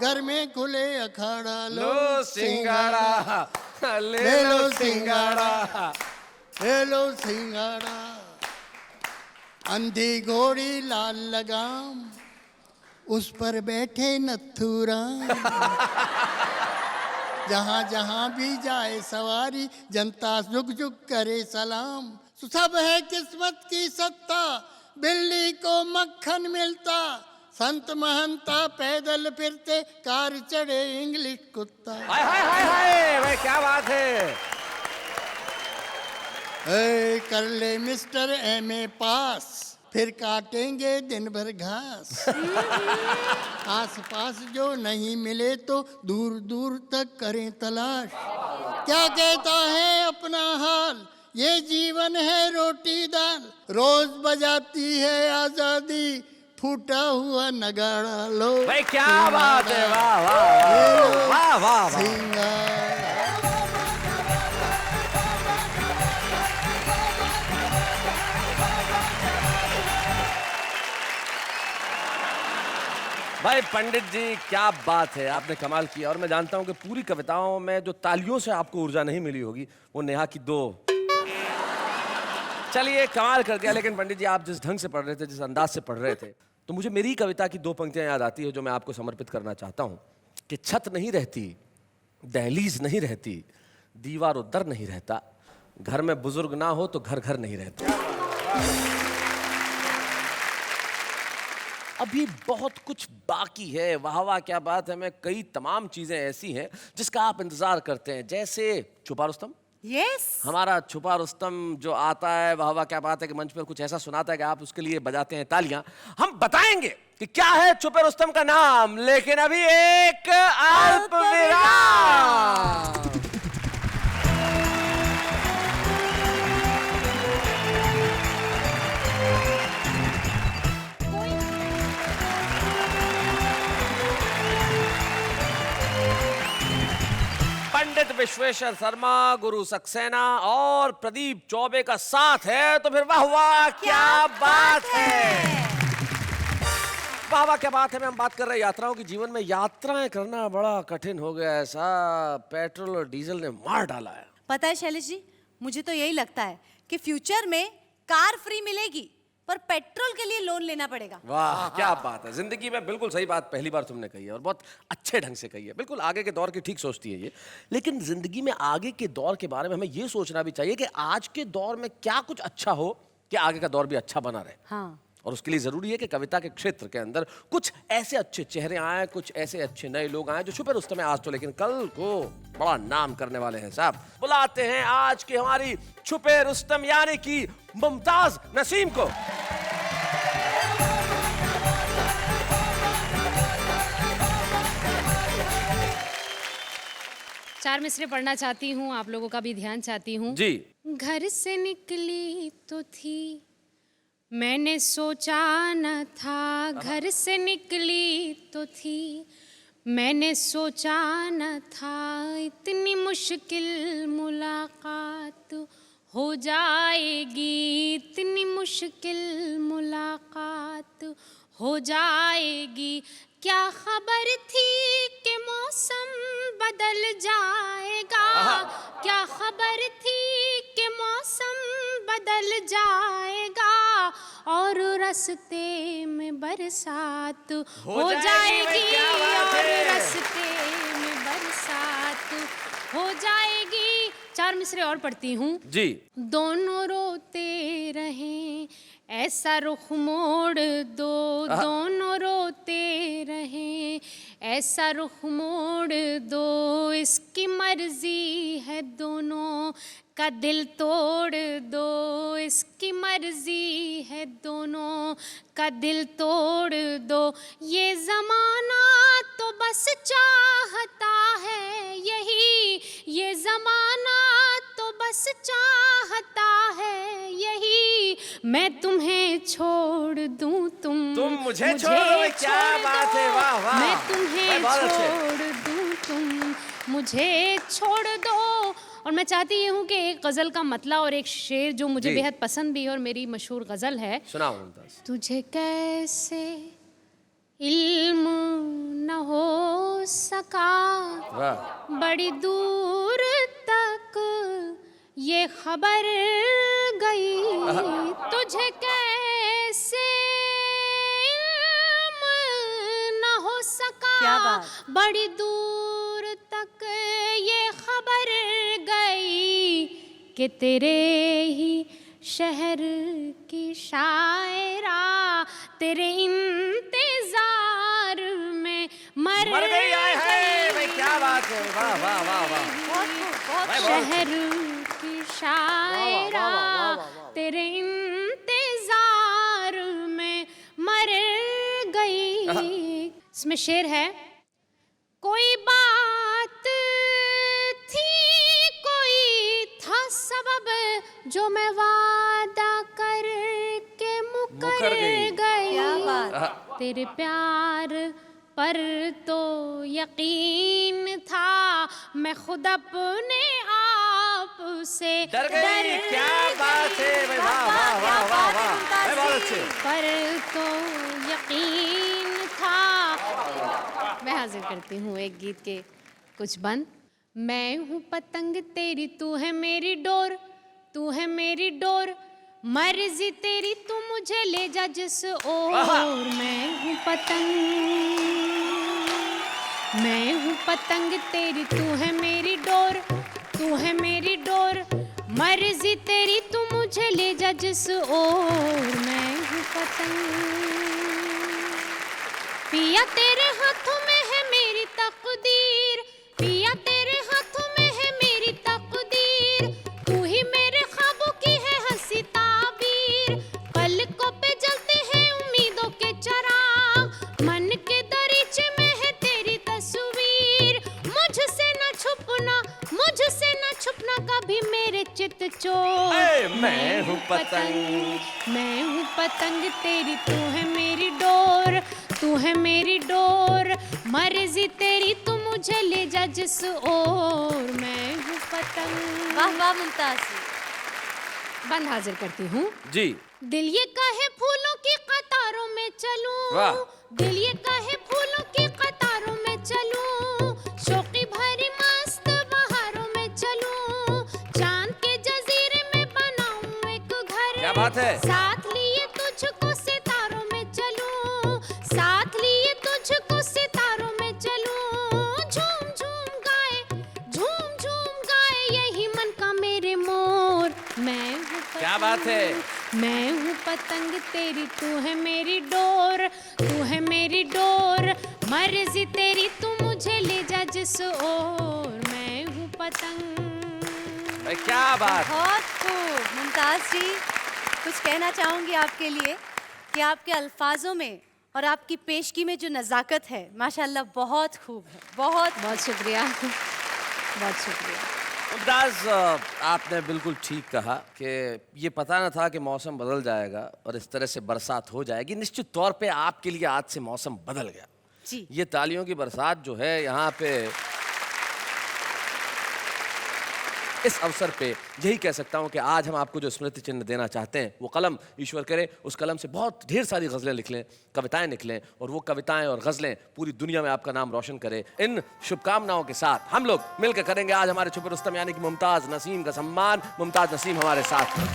घर में खुले अखाड़ा, लो सिंगाड़ा, ले लो सिंगाड़ा, ले लो सिंगाड़ा। अंधी घोड़ी लाल लगाम, उस पर बैठे नथुराम। जहाँ जहाँ भी जाए सवारी, जनता झुक झुक करे सलाम। सब है किस्मत की सत्ता, बिल्ली को मक्खन मिलता। संत महंता पैदल फिरते, कार चढ़े इंग्लिश कुत्ता। हाय हाय हाय हाय, भाई क्या बात है। ए, कर ले मिस्टर एमए पास, फिर काटेंगे दिन भर घास। आस पास जो नहीं मिले तो दूर दूर तक करें तलाश। क्या कहता है अपना हाल, ये जीवन है रोटी दाल। रोज बजाती है आजादी, फूटा हुआ नगाड़ा, लो भाई क्या बात है, वाह वाह वाह वाह वाह। सिंगाड़ा। भाई पंडित जी क्या बात है, आपने कमाल किया। और मैं जानता हूं कि पूरी कविताओं में जो तालियों से आपको ऊर्जा नहीं मिली होगी वो नेहा की दो, चलिए कमाल कर दिया। लेकिन पंडित जी आप जिस ढंग से पढ़ रहे थे, जिस अंदाज से पढ़ रहे थे, तो मुझे मेरी कविता की दो पंक्तियां याद आती है जो मैं आपको समर्पित करना चाहता हूं कि छत नहीं रहती, दहलीज नहीं रहती, दीवार और दर नहीं रहता, घर में बुजुर्ग ना हो तो घर घर नहीं रहता। अभी बहुत कुछ बाकी है। वाह वाह क्या बात है। मैं कई तमाम चीजें ऐसी हैं जिसका आप इंतजार करते हैं, जैसे छुपा रुस्तम। यस, हमारा छुपा रुस्तम जो आता है, वाह वाह क्या बात है कि मंच पर कुछ ऐसा सुनाता है कि आप उसके लिए बजाते हैं तालियां। हम बताएंगे कि क्या है छुपे रुस्तम का नाम, लेकिन अभी एक अल्प विराम। पंडित विश्वेश्वर शर्मा, गुरु सक्सेना और प्रदीप चौबे का साथ है तो फिर वाह वाह क्या बात है। वाह वाह क्या बात है में हम बात कर रहे हैं यात्राओं की। जीवन में यात्राएं करना बड़ा कठिन हो गया है साहब, पेट्रोल और डीजल ने मार डाला है। पता है शैलेश जी, मुझे तो यही लगता है कि फ्यूचर में कार फ्री मिलेगी पर पेट्रोल के लिए लोन लेना पड़ेगा। वाह क्या बात है। जिंदगी में बिल्कुल सही बात पहली बार तुमने कही है और बहुत अच्छे ढंग से कही है। बिल्कुल आगे के दौर की ठीक सोचती है ये। लेकिन जिंदगी में आगे के दौर के बारे में हमें ये सोचना भी चाहिए कि आज के दौर में क्या कुछ अच्छा हो कि आगे का दौर भी अच्छा बना रहे। हाँ, और उसके लिए जरूरी है कि कविता के क्षेत्र के अंदर कुछ ऐसे अच्छे चेहरे आए, कुछ ऐसे अच्छे नए लोग आए जो छुपे रुस्तम में आज तो लेकिन कल को बड़ा नाम करने वाले हैं साहब। बुलाते हैं आज की हमारी छुपे रुस्तम यानी कि मुमताज नसीम को। चार मिसरे पढ़ना चाहती हूँ, आप लोगों का भी ध्यान चाहती हूँ जी। घर से निकली तो थी, मैंने सोचा न था। घर से निकली तो थी, मैंने सोचा न था। इतनी मुश्किल मुलाकात हो जाएगी, इतनी मुश्किल मुलाकात हो जाएगी। क्या खबर थी कि मौसम बदल जाएगा, क्या खबर थी कि मौसम बदल जाएगा और रास्ते में बरसात हो जाएगी, और रास्ते में बरसात हो जाएगी। चार मिसरे और पढ़ती हूँ जी। दोनों रोते रहें ऐसा रुख मोड़ दो, दोनों रोते रहें ऐसा रुख मोड़ दो। इसकी मर्जी है दोनों का दिल तोड़ दो, इसकी मर्जी है दोनों का दिल तोड़ दो। ये ज़माना तो बस चाहता है यही, ये ज़माना तो बस चाहता है यही। मैं तुम्हें छोड़ दूं, तुम मुझे छोड़ दो। क्या बात है, वाह वाह। मैं तुम्हें छोड़ दूं, तुम मुझे छोड़ दो। और मैं चाहती हूँ कि एक गज़ल का मतला और एक शेर जो मुझे बेहद पसंद भी है और मेरी मशहूर गज़ल है। सुनाओ मुमताज। तुझे कैसे इल्म न हो सका, बड़ी दूर तक ये खबर गई। तुझे कैसे इल्म न हो सका, क्या बात? बड़ी दूर तक ये खबर गई कि तेरे ही शहर की शायरा तेरे इंतजार में मर गई। आए हाय भाई क्या बात है, वाह वाह वाह वाह। शहर की शायरा तेरे इंतजार में मर गई। इसमें शेर है, कोई बात थी, कोई था सबब जो मैं वादा करके मुकर गई। क्या बात? तेरे प्यार पर तो यकीन था, मैं खुद अपने आप से डर गई। क्या बात है भाई, वाह वाह वाह वाह वाह, बहुत अच्छे। पर तो यकीन था। मैं हाजिर करती हूँ एक गीत के कुछ बंद। मैं हूँ पतंग तेरी, तू है मेरी डोर, तू है मेरी डोर। मर्जी तेरी, तू मुझे ले जा जिस ओर। मैं हूँ पतंग, मैं हूँ पतंग तेरी, तू है मेरी डोर, तू है मेरी डोर। मर्जी तेरी, तू मुझे ले जा जिस ओर। मैं हूँ पतंग। पिया तेरे हाथों में है मेरी तकदीर, पिया तेरे हाथों में है मेरी तकदीर, तू ही मेरे ख्वाबों की है हंसी ताबीर, पलकों पे जलते हैं उम्मीदों के चिराग, मन के दरीचे में है तेरी तस्वीर, मुझसे न छुपना, मुझसे न छुपना कभी मेरे चित चोर। मैं हूँ पतंग, मैं हूँ पतंग तेरी, तू है मेरी डोर, तू है मेरी डोर, मर्जी तेरी तू मुझे ले जा जिस ओर, मैं हूँ पतंग। वाह वाह मुमताज जी। बंद हाजिर करती हूँ। जी। दिल ये काहे फूलों की कतारों में चलूं, वाह। दिल ये काहे फूलों की कतारों में चलूं, शौकी भरी मस्त बहारों में चलूं, चांद के जजीरे में बनाऊं एक घर, क्या बात है? साथ लिए तुझको सितारों में चलूं, साथ लिए तुझको सितारों में चलूं, झूम झूम गाए, झूम झूम गाए यही मन का मेरे मोर, मैं हूँ क्या बात है? मैं हूँ पतंग तेरी, तू है मेरी डोर, तू है मेरी डोर, मर्जी तेरी तू मुझे ले जा जिस ओर, मैं हूँ पतंग। भाई क्या बात। बहुत खूब मुमताज जी, कुछ कहना चाहूंगी आपके लिए कि आपके अल्फाजों में और आपकी पेशगी में जो नज़ाकत है माशाल्लाह बहुत खूब है, बहुत बहुत शुक्रिया, बहुत शुक्रिया। मुमताज, आपने बिल्कुल ठीक कहा कि ये पता न था कि मौसम बदल जाएगा और इस तरह से बरसात हो जाएगी। निश्चित तौर पे आपके लिए आज से मौसम बदल गया जी। ये तालियों की बरसात जो है यहाँ पे, इस अवसर पे यही कह सकता हूँ कि आज हम आपको जो स्मृति चिन्ह देना चाहते हैं वो कलम, ईश्वर करे उस कलम से बहुत ढेर सारी गज़लें निकलें, कविताएं निकलें और वो कविताएं और गज़लें पूरी दुनिया में आपका नाम रोशन करें। इन शुभकामनाओं के साथ हम लोग मिलकर करेंगे आज हमारे छुपे रुस्तम यानी कि मुमताज़ नसीम का सम्मान। मुमताज़ नसीम हमारे साथ हैं।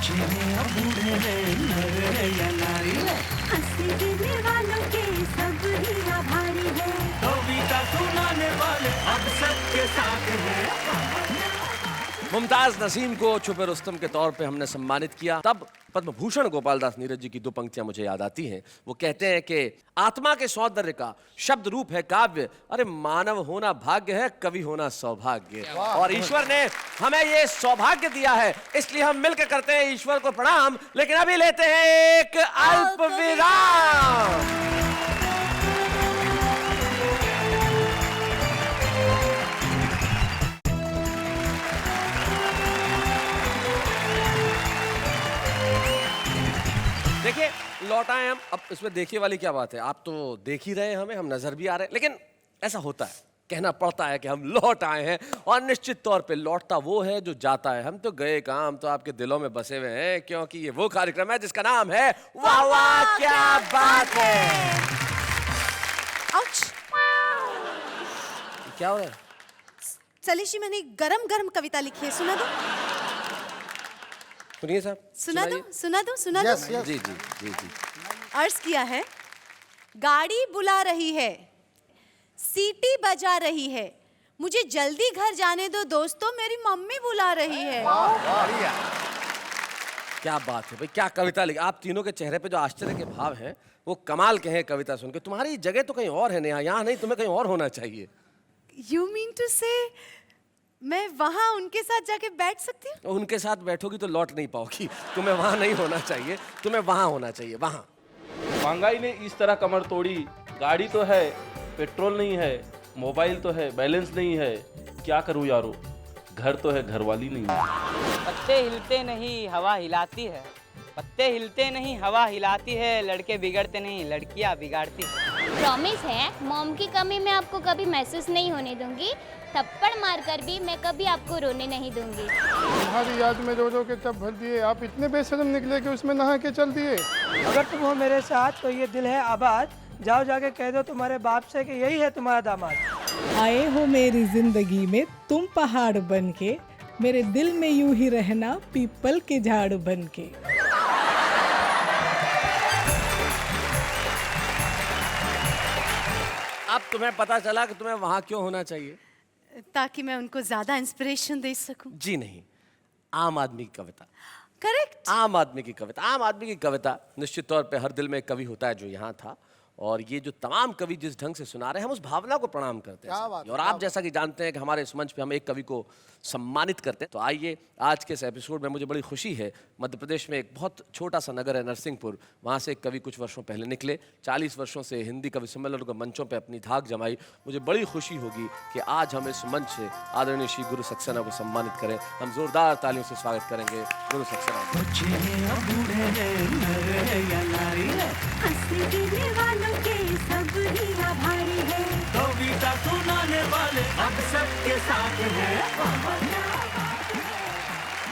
मुमताज नसीम को छुपे रुस्तम के तौर पे हमने सम्मानित किया। तब पद्म भूषण गोपाल दास नीरज जी की दो पंक्तियां मुझे याद आती हैं। वो कहते हैं कि आत्मा के सौंदर्य का शब्द रूप है काव्य, अरे मानव होना भाग्य है, कवि होना सौभाग्य, और ईश्वर ने हमें ये सौभाग्य दिया है, इसलिए हम मिलकर करते हैं ईश्वर को प्रणाम। लेकिन अभी लेते हैं एक अल्प विराम। देखिए लौट आए हम। अब इसमें देखिए वाली क्या बात है, आप तो देख ही रहे हैं हमें, हम नजर भी आ रहे हैं, लेकिन ऐसा होता है, कहना पड़ता है कि हम लौट आए हैं। और निश्चित तौर पे लौटता वो है जो जाता है। हम तो गए कहाँ, हम तो आपके दिलों में बसे हुए हैं, क्योंकि ये वो कार्यक्रम है जिसका नाम है वाह वाह क्या बात है। आउच! क्या हो रहा है? सलीशी, मैंने गरम गरम कविता लिखी है, सुना दो, सुनिए साहब, सुना दो, सुना दो, सुना Yes, दो। yes. जी जी जी जी। अर्ज किया है, गाड़ी बुला रही है, सीटी बजा रही है, मुझे जल्दी घर जाने दो दोस्तों, मेरी मम्मी बुला रही है। क्या बात है भाई, क्या कविता लिखी। आप तीनों के चेहरे पे जो आश्चर्य के भाव हैं वो कमाल के हैं कविता सुन के। तुम्हारी जगह तो कहीं और है नेहा, यहाँ नहीं, तुम्हें कहीं और होना चाहिए। You mean to say मैं वहाँ उनके साथ जाके बैठ सकती हूँ? उनके साथ बैठोगी तो लौट नहीं पाओगी। तुम्हें वहाँ नहीं होना चाहिए, तुम्हें वहाँ होना चाहिए, वहाँ। महंगाई ने इस तरह कमर तोड़ी, गाड़ी तो है पेट्रोल नहीं है, मोबाइल तो है बैलेंस नहीं है, क्या करूँ यारो, घर तो है घरवाली नहीं है। पत्ते हिलते नहीं हवा हिलाती है, पत्ते हिलते नहीं हवा हिलाती है, लड़के बिगड़ते नहीं लड़कियां बिगाड़ती है। प्रॉमिस है मॉम की कमी मैं आपको कभी महसूस नहीं होने दूंगी, थप्पड़ मारकर भी मैं कभी आपको रोने नहीं दूंगी। तुम्हारी याद में रो रो के तब भर दिए, आप इतने बेशर्म निकले कि उसमें नहा के चल दिए। अगर तुम हो मेरे साथ तो ये दिल है आबाद, जाओ जाके कह दो तुम्हारे बाप से कि यही है तुम्हारा दामाद। आए हो मेरी जिंदगी में तुम पहाड़ बन के, मेरे दिल में यूं ही रहना पीपल के झाड़ बन के। अब तुम्हें पता चला कि तुम्हें वहाँ क्यों होना चाहिए? ताकि मैं उनको ज्यादा इंस्पिरेशन दे सकूं। जी नहीं, आम आदमी की कविता। करेक्ट। आम आदमी की कविता, आम आदमी की कविता। निश्चित तौर पे हर दिल में एक कवि होता है जो यहाँ था, और ये जो तमाम कवि जिस ढंग से सुना रहे हैं हम उस भावना को प्रणाम करते हैं क्या बात है, और आप जैसा कि जानते हैं कि हमारे इस मंच पे हम एक कवि को सम्मानित करते हैं। तो आइए आज के इस एपिसोड में मुझे बड़ी खुशी है, मध्य प्रदेश में एक बहुत छोटा सा नगर है नरसिंहपुर, वहाँ से एक कवि कुछ वर्षों पहले निकले, 40 वर्षों से हिंदी कवि सम्मेलनों के मंचों पर अपनी धाक जमाई। मुझे बड़ी खुशी होगी कि आज हम इस मंच से आदरणीय श्री गुरु सक्सेना को सम्मानित करें। हम जोरदार तालियों से स्वागत करेंगे गुरु सक्सेना को।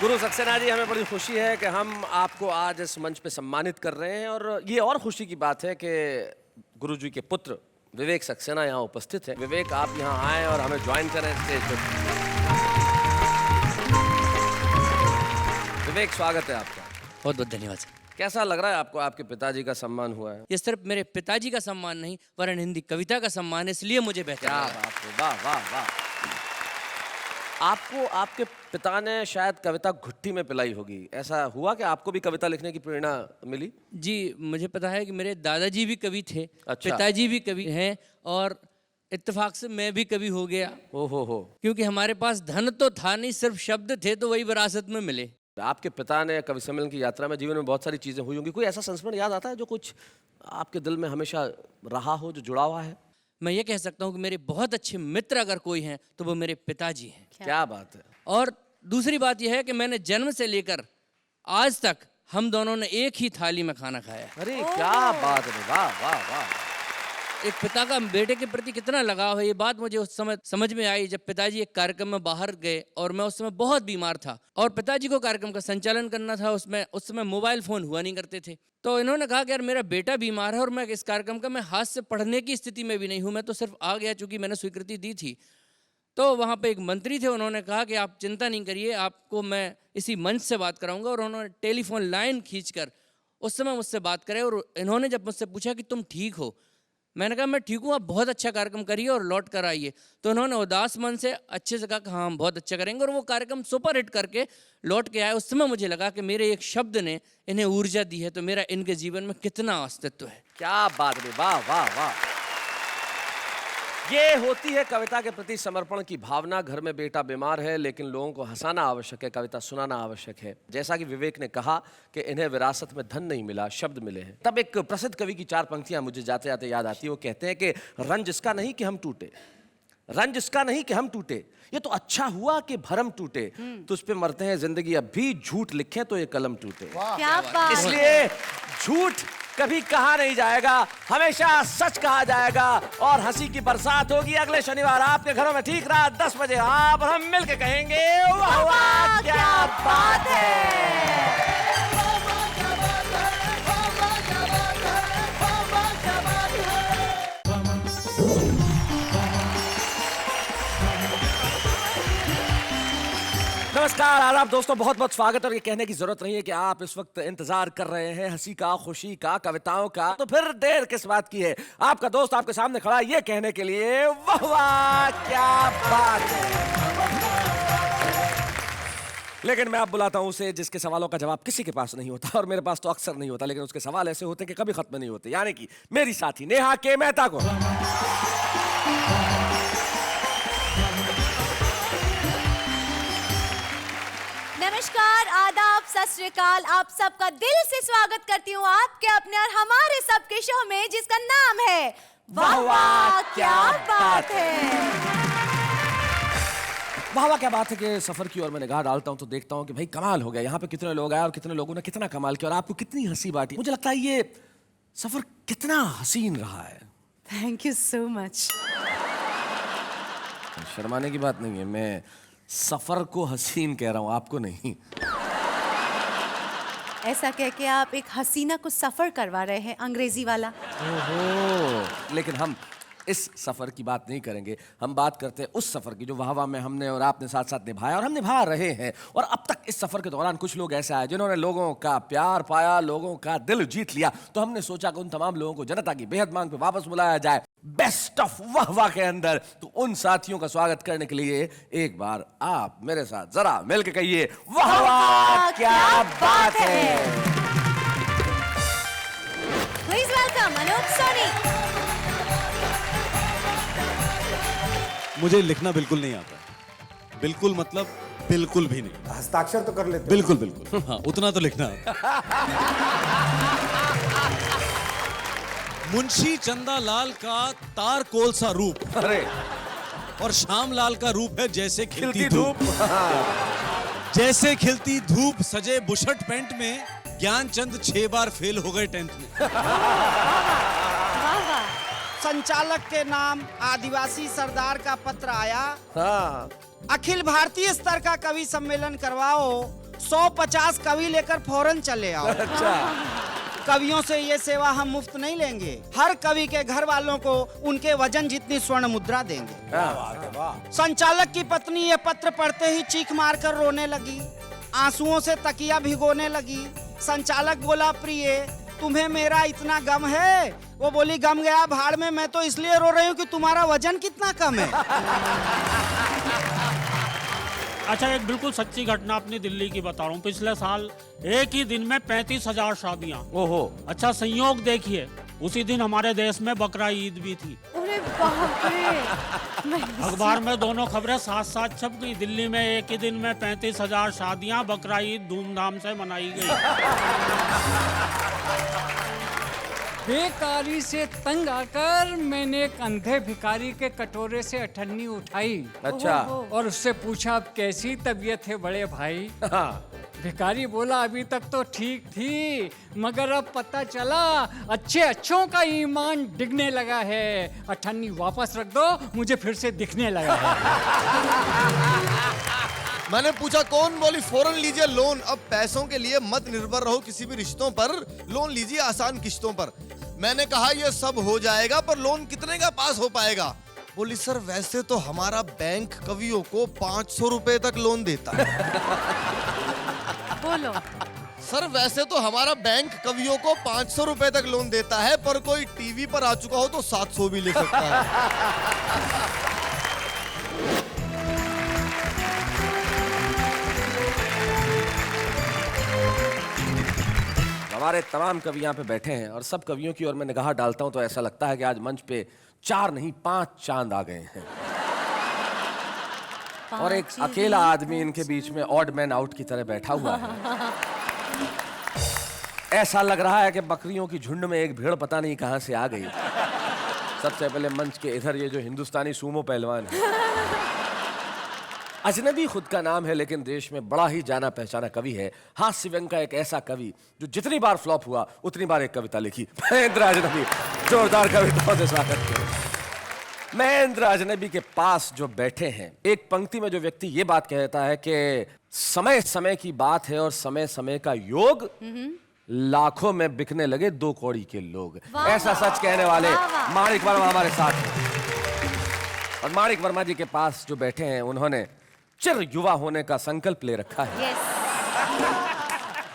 गुरु सक्सेना जी, हमें बड़ी खुशी है कि हम आपको आज इस मंच पे सम्मानित कर रहे हैं और ये और खुशी की बात है कि गुरु जी के पुत्र विवेक सक्सेना यहाँ उपस्थित है। विवेक, आप यहाँ आए और हमें ज्वाइन करें स्टेज पे। विवेक, स्वागत है आपका। बहुत बहुत धन्यवाद सर। कैसा लग रहा है आपको, आपके पिताजी का सम्मान हुआ है? ये सिर्फ मेरे पिताजी का सम्मान नहीं वरन हिंदी कविता का सम्मान है, इसलिए मुझे बेहतर क्या लगा। बात है, वाह वाह वाह। आपको आपके पिता ने शायद कविता घुट्टी में पिलाई होगी, ऐसा हुआ कि आपको भी कविता लिखने की प्रेरणा मिली? जी, मुझे पता है कि मेरे दादाजी भी कवि थे, अच्छा। पिताजी भी कवि हैं और इत्तेफाक से मैं भी कवि हो गया। हो क्योंकि हमारे पास धन तो था नहीं, सिर्फ शब्द थे तो वही विरासत में मिले। आपके पिता ने कवि सम्मेलन की यात्रा में जीवन में बहुत सारी चीजें हुई होंगी, कोई ऐसा संस्मरण याद आता है जो कुछ आपके दिल में हमेशा रहा हो, जो जुड़ा हुआ है? मैं ये कह सकता हूँ कि मेरे बहुत अच्छे मित्र अगर कोई हैं तो वो मेरे पिताजी हैं। क्या बात है। और दूसरी बात यह है कि मैंने जन्म से लेकर आज तक हम दोनों ने एक ही थाली में खाना खाया। अरे क्या बात है, वाह वाह वाह। एक पिता का बेटे के प्रति कितना लगाव है, ये बात मुझे उस समय समझ में आई जब पिताजी एक कार्यक्रम में बाहर गए और मैं उस समय बहुत बीमार था और पिताजी को कार्यक्रम का संचालन करना था। उसमें उस समय मोबाइल फ़ोन हुआ नहीं करते थे, तो इन्होंने कहा कि यार मेरा बेटा बीमार है और मैं इस कार्यक्रम का मैं हाथ से पढ़ने की स्थिति में भी नहीं हूँ, मैं तो सिर्फ आ गया चूँकि मैंने स्वीकृति दी थी। तो वहाँ पे एक मंत्री थे, उन्होंने कहा कि आप चिंता नहीं करिए, आपको मैं इसी मंच से बात कराऊंगा। और उन्होंने टेलीफोन लाइन खींचकर उस समय मुझसे बात करे और इन्होंने जब मुझसे पूछा कि तुम ठीक हो, मैंने कहा मैं ठीक हूँ, आप बहुत अच्छा कार्यक्रम करिए और लौट कर आइए। तो उन्होंने उदास मन से अच्छे से कहा कि हाँ हम बहुत अच्छा करेंगे और वो कार्यक्रम सुपर हिट करके लौट के आए। उस समय मुझे लगा कि मेरे एक शब्द ने इन्हें ऊर्जा दी है, तो मेरा इनके जीवन में कितना अस्तित्व है। क्या बात है, वाह वाह वाह। ये होती है कविता के प्रति समर्पण की भावना। घर में बेटा बीमार है लेकिन लोगों को हंसाना आवश्यक है, कविता सुनाना आवश्यक है। जैसा कि विवेक ने कहा कि इन्हें विरासत में धन नहीं मिला, शब्द मिले हैं। तब एक प्रसिद्ध कवि की 4 पंक्तियां मुझे जाते जाते याद आती है। वो कहते हैं कि रंज इसका नहीं कि हम टूटे, रंज इसका नहीं कि हम टूटे, ये तो अच्छा हुआ कि भरम टूटे, तुझ पे मरते हैं जिंदगी अब भी, झूठ लिखे तो ये कलम टूटे। क्या बात। इसलिए झूठ कभी कहा नहीं जाएगा, हमेशा सच कहा जाएगा और हंसी की बरसात होगी अगले शनिवार आपके घरों में ठीक रात 10 बजे। आप हम मिलके कहेंगे वाह वाह क्या बात है। नमस्कार, आदाब दोस्तों, बहुत बहुत स्वागत। और ये कहने की जरूरत नहीं है कि आप इस वक्त इंतजार कर रहे हैं हंसी का, खुशी का, कविताओं का, तो फिर देर किस बात की है। आपका दोस्त आपके सामने खड़ा है ये कहने के लिए वाह वाह क्या बात है। लेकिन मैं अब बुलाता हूं उसे जिसके सवालों का जवाब किसी के पास नहीं होता और मेरे पास तो अक्सर नहीं होता, लेकिन उसके सवाल ऐसे होते हैं कि कभी खत्म नहीं होते, यानी कि मेरी साथी नेहा के मेहता को। नमस्कार, आदाब, सत श्री अकाल। आप सबका दिल से स्वागत करती हूँ आपके अपने और हमारे सबके शो में जिसका नाम है वाह वाह क्या बात है। वाह वाह क्या बात है कि सफर की ओर मैं निगाह डालता हूँ तो देखता हूँ कि भाई कमाल हो गया, यहाँ पे कितने लोग आए और कितने लोगों ने कितना कमाल किया और आपको कितनी हंसी बांटी। मुझे लगता है ये सफर कितना हसीन रहा है। Thank you so much. शर्माने की बात नहीं है, मैं सफर को हसीन कह रहा हूं, आपको नहीं। ऐसा कह के आप एक हसीना को सफर करवा रहे हैं, अंग्रेजी वाला। ओहो, लेकिन हम इस सफर की बात नहीं करेंगे, हम बात करते हैं उस सफर की जो वाह वाह में हमने और आपने साथ साथ निभाया और हम निभा रहे हैं। और अब तक इस सफर के दौरान कुछ लोग ऐसे आए जिन्होंने लोगों का प्यार पाया, लोगों का दिल जीत लिया। तो हमने सोचा कि उन तमाम लोगों को जनता की बेहद मांग पे वापस बुलाया जाए बेस्ट ऑफ वाह वाह के अंदर। तो उन साथियों का स्वागत करने के लिए एक बार आप मेरे साथ जरा मिलकर कहिए वाह वाह क्या बात है। Please welcome Anoop Soni. मुझे लिखना बिल्कुल नहीं आता है। बिल्कुल मतलब बिल्कुल भी नहीं। हस्ताक्षर तो कर लेते हो? बिल्कुल बिल्कुल, हाँ उतना तो लिखना आता है। मुंशी चंदा लाल का तार कोल सा रूप, अरे और श्याम लाल का रूप है जैसे खिलती धूप। जैसे खिलती धूप सजे बुशर्ट पैंट में ज्ञानचंद 6 बार फेल हो गए 10th में। संचालक के नाम आदिवासी सरदार का पत्र आया। हाँ। अखिल भारतीय स्तर का कवि सम्मेलन करवाओ, 150 कवि लेकर फौरन चले आओ। अच्छा। कवियों से ये सेवा हम मुफ्त नहीं लेंगे, हर कवि के घर वालों को उनके वजन जितनी स्वर्ण मुद्रा देंगे। संचालक की पत्नी ये पत्र पढ़ते ही चीख मारकर रोने लगी, आंसुओं से तकिया भिगोने लगी। संचालक बोला, प्रिय तुम्हें मेरा इतना गम है? वो बोली, गम गया भाड़ में, मैं तो इसलिए रो रही हूँ कि तुम्हारा वजन कितना कम है। अच्छा, एक बिल्कुल सच्ची घटना अपनी दिल्ली की बता रहा हूँ। पिछले साल एक ही दिन में 35,000 शादियाँ। ओहो। अच्छा, संयोग देखिए, उसी दिन हमारे देश में बकरा ईद भी थी। अरे बाप रे। अखबार में दोनों खबरें साथ साथ छप गई। दिल्ली में एक ही दिन में 35,000 शादियाँ, बकरा ईद धूमधाम से मनाई गई। बेकारी से तंग आकर मैंने एक अंधे भिखारी के कटोरे से अठन्नी उठाई। अच्छा। और उससे पूछा, अब कैसी तबीयत है बड़े भाई? भिखारी बोला, अभी तक तो ठीक थी, मगर अब पता चला अच्छों का ईमान डिगने लगा है। अठन्नी वापस रख दो, मुझे फिर से दिखने लगा है। मैंने पूछा कौन? बोली, फौरन लीजिए लोन। अब पैसों के लिए मत निर्भर रहो किसी भी रिश्तों पर, लोन लीजिए आसान किश्तों पर। मैंने कहा ये सब हो जाएगा, पर लोन कितने का पास हो पाएगा? बोली, सर वैसे तो हमारा बैंक कवियों को 500 रुपए तक लोन देता है। बोलो। सर वैसे तो हमारा बैंक कवियों को 500 रुपए तक लोन देता है, पर कोई टीवी पर आ चुका हो तो 700 भी ले सकता है। हमारे तमाम कवि यहाँ पे बैठे हैं और सब कवियों की ओर मैं निगाह डालता हूँ तो ऐसा लगता है कि आज मंच पे 4 नहीं 5 चांद आ गए हैं। और एक अकेला आदमी इनके बीच में ऑड मैन आउट की तरह बैठा हुआ है। ऐसा लग रहा है कि बकरियों की झुंड में एक भेड़ पता नहीं कहां से आ गई। सबसे पहले मंच के इधर ये जो हिंदुस्तानी सूमो पहलवान है, अजनबी खुद का नाम है लेकिन देश में बड़ा ही जाना पहचाना कवि है। हास्य व्यंग का एक ऐसा कवि जो जितनी बार फ्लॉप हुआ उतनी बार एक कविता लिखी। महेंद्र अजनबी, जोरदार कविताओं से स्वागत करें। महेंद्र अजनबी के पास जो बैठे हैं, एक पंक्ति में जो व्यक्ति ये बात कहता है कि समय समय की बात है और समय समय का योग, लाखों में बिकने लगे 2 कौड़ी के लोग। ऐसा सच कहने वाले माणिक वर्मा हमारे साथ हैं। और माणिक वर्मा जी के पास जो बैठे हैं, उन्होंने चिर युवा होने का संकल्प ले रखा है।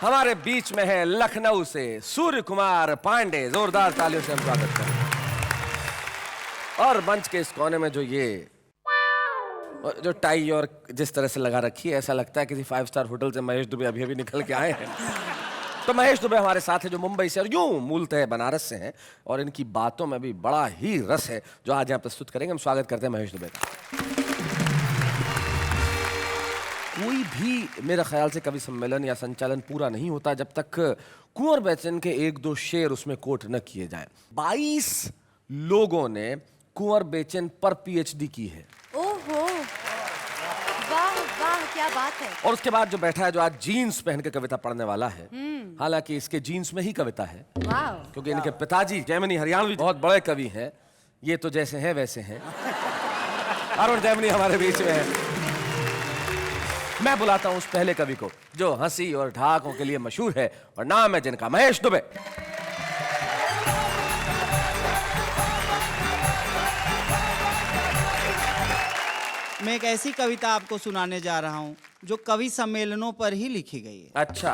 हमारे बीच में है लखनऊ से सूर्य कुमार पांडे। जोरदार तालियों से हम स्वागत करें। और मंच के इस कोने में जो टाई और जिस तरह से लगा रखी है, ऐसा लगता है किसी 5 स्टार होटल से महेश दुबे अभी निकल के आए हैं। तो महेश दुबे हमारे साथ है, जो मुंबई से और यूं मूलतः बनारस से हैं, और इनकी बातों में भी बड़ा ही रस है जो आज यहाँ प्रस्तुत करेंगे। हम स्वागत करते हैं महेश दुबे का। कोई भी मेरा ख्याल से कवि सम्मेलन या संचालन पूरा नहीं होता जब तक कुंवर बेचन के 1-2 शेर उसमें कोट न किए जाएं। 22 लोगों ने कुंवर बेचन पर PhD की है। ओहो, वाह वाह, क्या बात है। और उसके बाद जो बैठा है, जो आज जीन्स पहन के कविता पढ़ने वाला है, हालांकि इसके जीन्स में ही कविता है, क्योंकि इनके पिताजी जैमिनी हरियाणवी बहुत बड़े कवि हैं। ये तो जैसे हैं वैसे हैं। अरुण जैमिनी हमारे बीच में है। मैं बुलाता हूं उस पहले कवि को जो हंसी और ठहाकों के लिए मशहूर है, और नाम है जिनका महेश दुबे। मैं एक ऐसी कविता आपको सुनाने जा रहा हूं जो कवि सम्मेलनों पर ही लिखी गई है। अच्छा।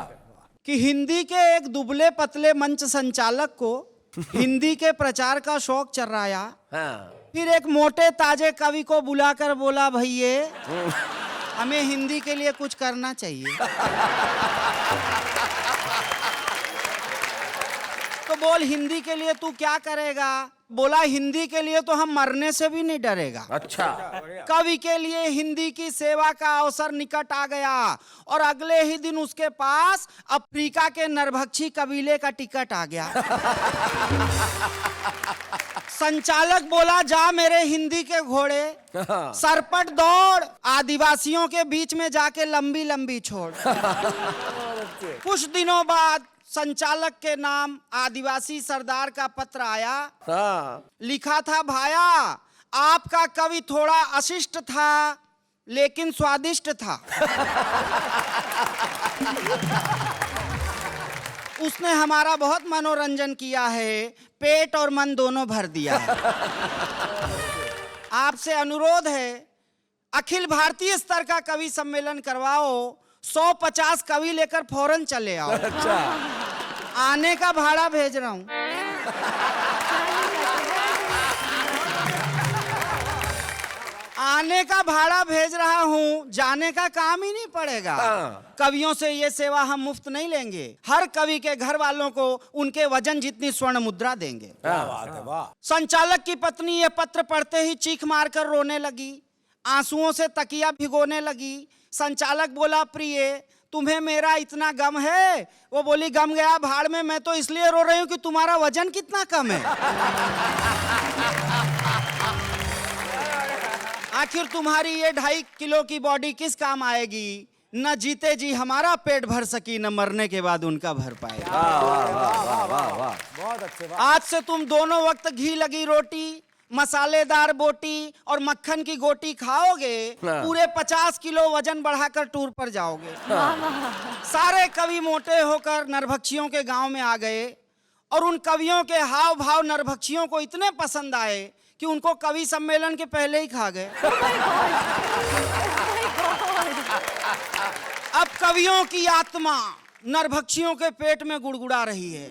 कि हिंदी के एक दुबले पतले मंच संचालक को हिंदी के प्रचार का शौक चर्राया। हाँ। फिर एक मोटे ताजे कवि को बुलाकर बोला, भैये हमें हिंदी के लिए कुछ करना चाहिए। तो बोल, हिंदी के लिए तू क्या करेगा? बोला हिंदी के लिए तो हम मरने से भी नहीं डरेगा। अच्छा। कवि के लिए हिंदी की सेवा का अवसर निकट आ गया और अगले ही दिन उसके पास अफ्रीका के नरभक्षी कबीले का टिकट आ गया। संचालक बोला जा मेरे हिंदी के घोड़े, सरपट दौड़, आदिवासियों के बीच में जाके लंबी लंबी छोड़। कुछ दिनों बाद संचालक के नाम आदिवासी सरदार का पत्र आया। लिखा था, भाया आपका कवि थोड़ा अशिष्ट था लेकिन स्वादिष्ट था। उसने हमारा बहुत मनोरंजन किया है, पेट और मन दोनों भर दिया है। आपसे अनुरोध है, अखिल भारतीय स्तर का कवि सम्मेलन करवाओ, 150 कवि लेकर फौरन चले आओ। अच्छा। आने का भाड़ा भेज रहा हूँ। आने का भाड़ा भेज रहा हूँ, जाने का काम ही नहीं पड़ेगा। कवियों से ये सेवा हम मुफ्त नहीं लेंगे, हर कवि के घर वालों को उनके वजन जितनी स्वर्ण मुद्रा देंगे। संचालक की पत्नी ये पत्र पढ़ते ही चीख मारकर रोने लगी, आंसुओं से तकिया भिगोने लगी। संचालक बोला, प्रिय तुम्हें मेरा इतना गम है? वो बोली, गम गया भाड़ में, मैं तो इसलिए रो रही हूँ कि तुम्हारा वजन कितना कम है। आखिर तुम्हारी ये 2.5 किलो की बॉडी किस काम आएगी? न जीते जी हमारा पेट भर सकी, न मरने के बाद उनका भर पाए। बहुत अच्छे। आज से तुम दोनों वक्त घी लगी रोटी, मसालेदार बोटी और मक्खन की गोटी खाओगे, पूरे 50 किलो वजन बढ़ाकर टूर पर जाओगे। सारे कवि मोटे होकर नरभक्षियों के गांव में आ गए और उन कवियों के हाव भाव नरभक्षियों को इतने पसंद आए कि उनको कवि सम्मेलन के पहले ही खा गए। अब कवियों की आत्मा नरभक्षियों के पेट में गुड़गुड़ा रही है,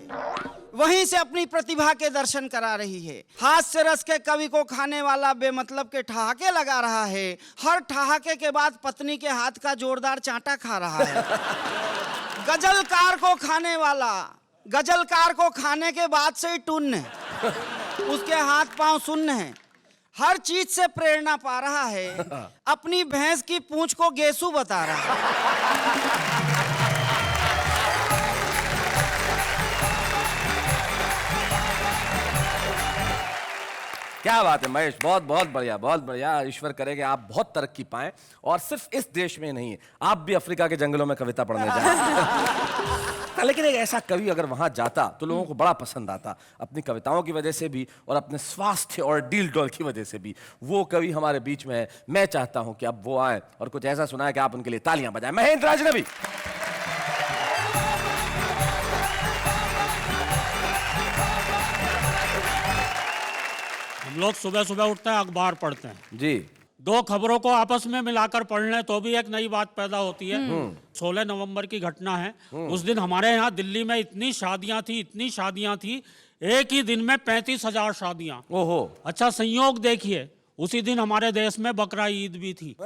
वहीं से अपनी प्रतिभा के दर्शन करा रही है। हास्य रस के कवि को खाने वाला बेमतलब के ठहाके लगा रहा है, हर ठहाके के बाद पत्नी के हाथ का जोरदार चांटा खा रहा है। गजलकार को खाने वाला, गजलकार को खाने के बाद से ही टुन्न है, उसके हाथ पांव सुन्न है, हर चीज से प्रेरणा पा रहा है, अपनी भैंस की पूंछ को गेसू बता रहा है। क्या बात है महेश, बहुत बहुत बढ़िया, बहुत बढ़िया। ईश्वर करे कि आप बहुत तरक्की पाएं और सिर्फ इस देश में नहीं, आप भी अफ्रीका के जंगलों में कविता पढ़ने जाएं। लेकिन एक ऐसा कवि अगर वहां जाता तो लोगों को बड़ा पसंद आता, अपनी कविताओं की वजह से भी और अपने स्वास्थ्य और डील डॉल की वजह से भी। वो कवि हमारे बीच में है, मैं चाहता हूं कि अब वो आए और कुछ ऐसा सुनाए कि आप उनके लिए तालियां बजाएं। महेंद्र अजनबी। हम लोग सुबह सुबह उठते हैं, अखबार पढ़ते हैं जी, 2 खबरों को आपस में मिलाकर पढ़ लें तो भी एक नई बात पैदा होती है। 16 नवंबर की घटना है। उस दिन हमारे यहाँ दिल्ली में इतनी शादियां थी, एक ही दिन में 35,000 शादियां। ओहो। अच्छा संयोग देखिए, उसी दिन हमारे देश में बकरा ईद भी थी।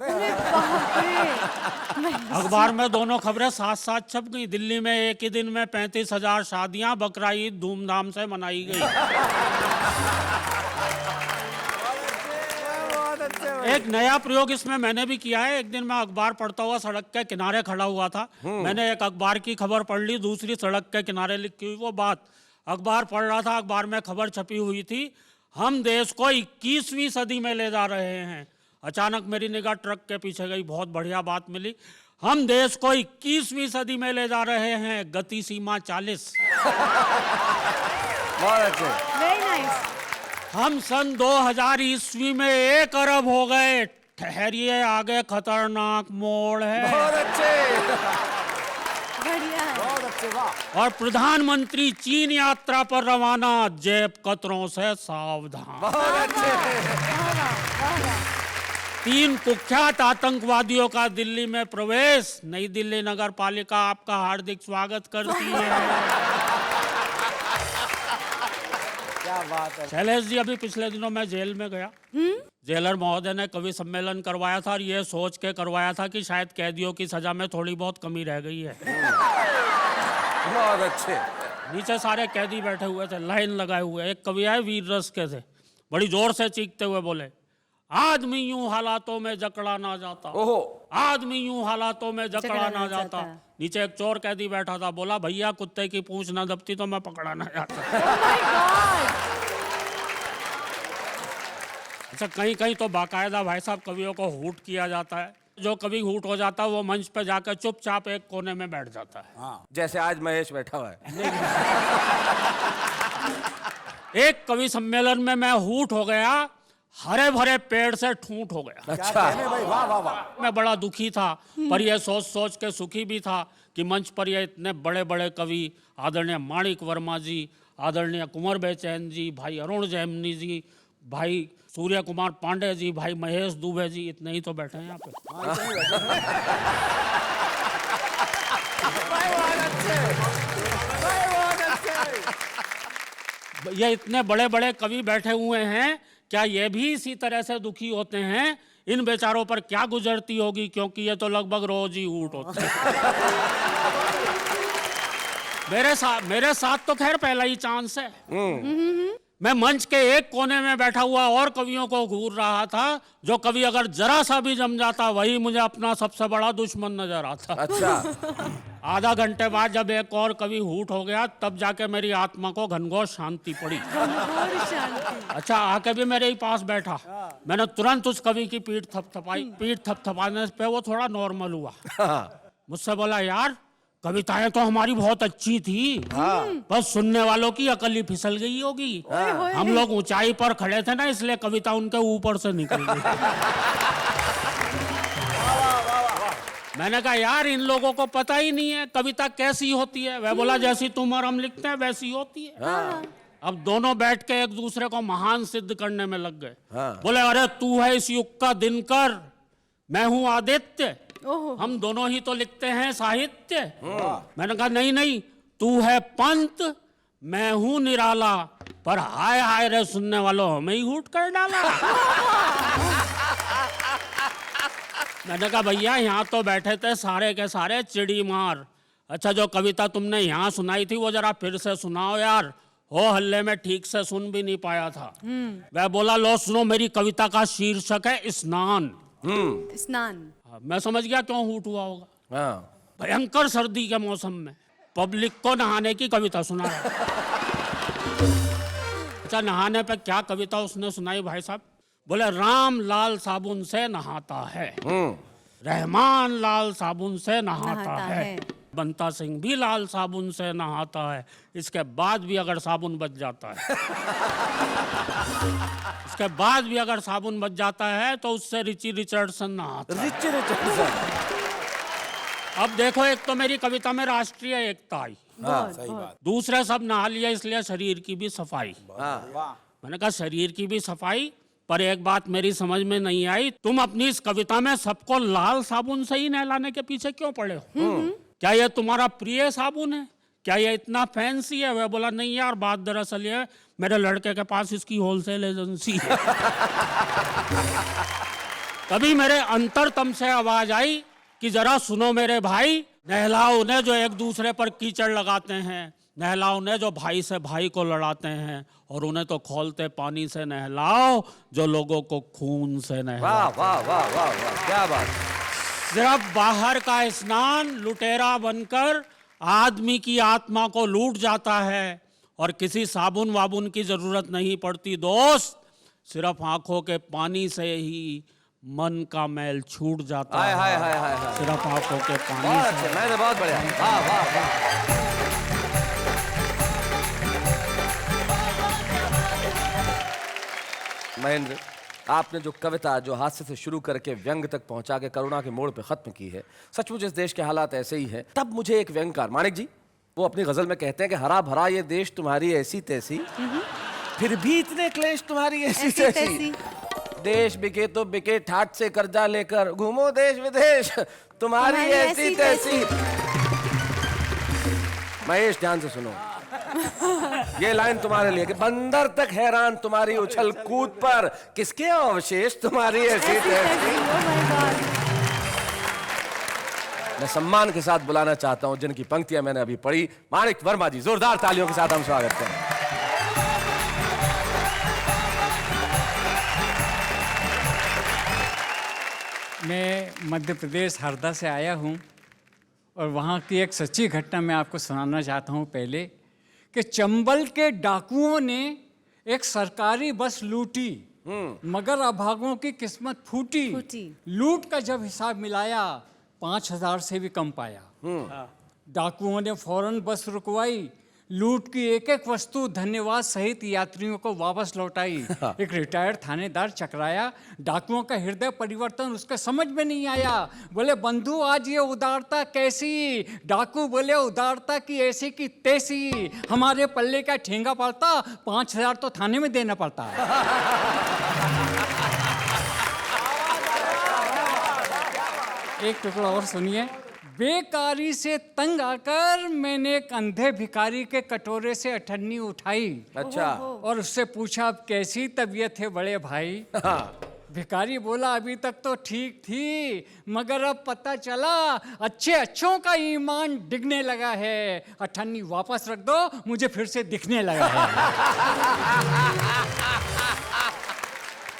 अखबार में दोनों खबरें साथ साथ छप गई। दिल्ली में एक ही दिन में 35,000 शादियां, बकरा ईद धूमधाम से मनाई गई। एक नया प्रयोग इसमें मैंने भी किया है। एक दिन मैं अखबार पढ़ता हुआ सड़क के किनारे खड़ा हुआ था। मैंने एक अखबार की खबर पढ़ ली, दूसरी सड़क के किनारे लिखी हुई वो बात। अखबार पढ़ रहा था, अखबार में खबर छपी हुई थी, हम देश को 21वीं सदी में ले जा रहे हैं। अचानक मेरी निगाह ट्रक के पीछे गई, बहुत बढ़िया बात मिली। हम देश को 21वीं सदी में ले जा रहे हैं, गति सीमा 40। Very nice. हम सन 2000 ईस्वी में 1 अरब हो गए। ठहरिए, आगे खतरनाक मोड़ है। बहुत अच्छे, बढ़िया, बहुत अच्छे, वाह। और प्रधानमंत्री चीन यात्रा पर रवाना, जेब कतरों से सावधान। बहुत अच्छे। 3 कुख्यात आतंकवादियों का दिल्ली में प्रवेश। नई दिल्ली नगर पालिका आपका हार्दिक स्वागत करती है। क्या बात है। शैलेश जी, अभी पिछले दिनों मैं जेल में गया। जेलर महोदय ने कवि सम्मेलन करवाया था और ये सोच के करवाया था कि शायद कैदियों की सजा में थोड़ी बहुत कमी रह गई है। बहुत अच्छे। नीचे सारे कैदी बैठे हुए थे, लाइन लगाए हुए। एक कवि आए, वीर रस के थे। बड़ी जोर से चीखते हुए बोले, आदमी यूं हालातों में जकड़ा ना जाता, आदमी यूं हालातों में जकड़ा ना जाता। नीचे एक चोर कैदी बैठा था, बोला भैया कुत्ते की पूंछ ना दबती तो मैं पकड़ा ना जाता। अच्छा, कहीं कहीं तो बाकायदा भाई साहब कवियों को हूट किया जाता है। जो कभी हूट हो जाता है वो मंच पे जाकर चुपचाप एक कोने में बैठ जाता है। जैसे आज महेश बैठा हुआ है। एक कवि सम्मेलन में मैं हूट हो गया, हरे भरे पेड़ से ठूंठ हो गया। अच्छा, वाह वाह वाह। मैं बड़ा दुखी था, पर यह सोच सोच के सुखी भी था कि मंच पर ये इतने बड़े बड़े कवि, आदरणीय माणिक वर्मा जी, आदरणीय कुंवर बेचैन जी, भाई अरुण जैमिनी जी, भाई सूर्य कुमार पांडे जी, भाई महेश दुबे जी, इतने ही तो बैठे हैं यहाँ पे। ये इतने बड़े बड़े कवि बैठे हुए हैं, क्या ये भी इसी तरह से दुखी होते हैं? इन बेचारों पर क्या गुजरती होगी, क्योंकि ये तो लगभग रोज ही ऊट होते हैं। मेरे साथ तो खैर पहला ही चांस है। मैं मंच के एक कोने में बैठा हुआ और कवियों को घूर रहा था। जो कवि अगर जरा सा भी जम जाता वही मुझे अपना सबसे बड़ा दुश्मन नजर आता। अच्छा। आधा घंटे बाद जब एक और कवि हूट हो गया, तब जाके मेरी आत्मा को घनघोर शांति पड़ी। अच्छा, आके भी मेरे ही पास बैठा। मैंने तुरंत उस कवि की पीठ थपथपाई। पीठ थपथपाने पे वो थोड़ा नॉर्मल हुआ। मुझसे बोला, यार कविताएं तो हमारी बहुत अच्छी थी, बस सुनने वालों की अकल ही फिसल गई होगी। हम लोग ऊंचाई पर खड़े थे ना, इसलिए कविता उनके ऊपर से निकल गई। मैंने कहा, यार इन लोगों को पता ही नहीं है कविता कैसी होती है। वह बोला, जैसी तुम और हम लिखते हैं वैसी होती है। अब दोनों बैठ के एक दूसरे को महान सिद्ध करने में लग गए। बोले, अरे तू है इस युग का दिनकर, मैं हूं आदित्य, हम दोनों ही तो लिखते हैं साहित्य। मैंने कहा, नहीं नहीं, तू है पंत, मैं हूं निराला, पर हाय हाय रे सुनने वालों, हमें ही हूट कर डाला। मैंने कहा, भैया यहाँ तो बैठे थे सारे के सारे चिड़ी मार। अच्छा, जो कविता तुमने यहाँ सुनाई थी वो जरा फिर से सुनाओ यार, हो हल्ले में ठीक से सुन भी नहीं पाया था। वह बोला, लो सुनो, मेरी कविता का शीर्षक है स्नान। स्नान। मैं समझ गया क्यों हूट हुआ होगा। भयंकर सर्दी के मौसम में पब्लिक को नहाने की कविता सुना रहा। अच्छा, नहाने पे क्या कविता उसने सुनाई भाई साहब? बोले, राम लाल साबुन से नहाता है, रहमान लाल साबुन से नहाता है, बंता सिंह भी लाल साबुन से नहाता है, इसके बाद भी अगर साबुन बच जाता है इसके बाद भी अगर साबुन बच जाता है तो उससे रिची रिचर्डसन नहाता है। Richie Richardson. अब देखो, एक तो मेरी कविता में राष्ट्रीय एकता आई, सही बात। दूसरे सब नहा लिया, इसलिए शरीर की भी सफाई। मैंने कहा, शरीर की भी सफाई, पर एक बात मेरी समझ में नहीं आई, तुम अपनी इस कविता में सबको लाल साबुन से ही नहलाने के पीछे क्यों पड़े हो? क्या ये तुम्हारा प्रिय साबुन है? क्या ये इतना फैंसी है? वह बोला, नहीं यार, बात दरअसल ये मेरे लड़के के पास इसकी होलसेल एजेंसी है। तभी मेरे अंतरतम से आवाज आई कि जरा सुनो मेरे भाई, नहलाओ उन्हें जो एक दूसरे पर कीचड़ लगाते हैं, नहलाओ उन्हें जो भाई से भाई को लड़ाते हैं, और उन्हें तो खौलते पानी से नहलाओ जो लोगों को खून से नहलाते। वाह वाह वाह वाह वाह, क्या बात। सिर्फ बाहर का स्नान लुटेरा बनकर आदमी की आत्मा को लूट जाता है, और किसी साबुन वाबुन की जरूरत नहीं पड़ती दोस्त, सिर्फ आंखों के पानी से ही मन का मैल छूट जाता है। हाय हाय हाय हाय, सिर्फ आंखों के पानी बहुत से। अच्छे, मैंने बहुत बढ़िया। वाह वाह वाह। महेंद्र, आपने जो कविता जो हास्य से शुरू करके व्यंग तक पहुंचा के करुणा के मोड़ पे खत्म की है, सचमुच इस देश के हालात ऐसे ही हैं। तब मुझे एक व्यंगकार माणिक जी, वो अपनी गजल में कहते हैं कि हरा भरा ये देश तुम्हारी ऐसी तैसी, फिर भी इतने क्लेश तुम्हारी ऐसी तैसी, देश बिके तो बिके ठाट से कर्जा लेकर, घूमो देश विदेश तुम्हारी ऐसी तैसी। महेश, ध्यान से सुनो, ये लाइन तुम्हारे लिए कि बंदर तक हैरान तुम्हारी उछल कूद पर, किसके अवशेष तुम्हारी ऐसी तैसी। मैं सम्मान के साथ बुलाना चाहता हूं जिनकी पंक्तियां मैंने अभी पढ़ी, माणिक वर्मा जी। जोरदार तालियों के साथ हम स्वागत करें। मैं मध्य प्रदेश हरदा से आया हूँ और वहाँ की एक सच्ची घटना मैं आपको सुनाना चाहता हूँ पहले कि चंबल के डाकुओं ने एक सरकारी बस लूटी मगर अभागों की किस्मत फूटी। लूट का जब हिसाब मिलाया 5,000 से भी कम पाया। डाकुओं ने फौरन बस रुकवाई, लूट की एक एक वस्तु धन्यवाद सहित यात्रियों को वापस लौटाई। एक रिटायर्ड थानेदार चकराया, डाकुओं का हृदय परिवर्तन उसके समझ में नहीं आया। बोले बंधु आज ये उदारता कैसी? डाकू बोले उदारता की ऐसी की तैसी, हमारे पल्ले का ठेंगा पड़ता, 5,000 तो थाने में देना पड़ता है। एक टुकड़ा और सुनिए। बेकारी से तंग आकर मैंने एक अंधे भिखारी के कटोरे से अठन्नी उठाई। अच्छा। और उससे पूछा अब कैसी तबीयत है बड़े भाई? भिखारी बोला अभी तक तो ठीक थी मगर अब पता चला अच्छे अच्छों का ईमान डिगने लगा है। अठन्नी वापस रख दो, मुझे फिर से दिखने लगा है।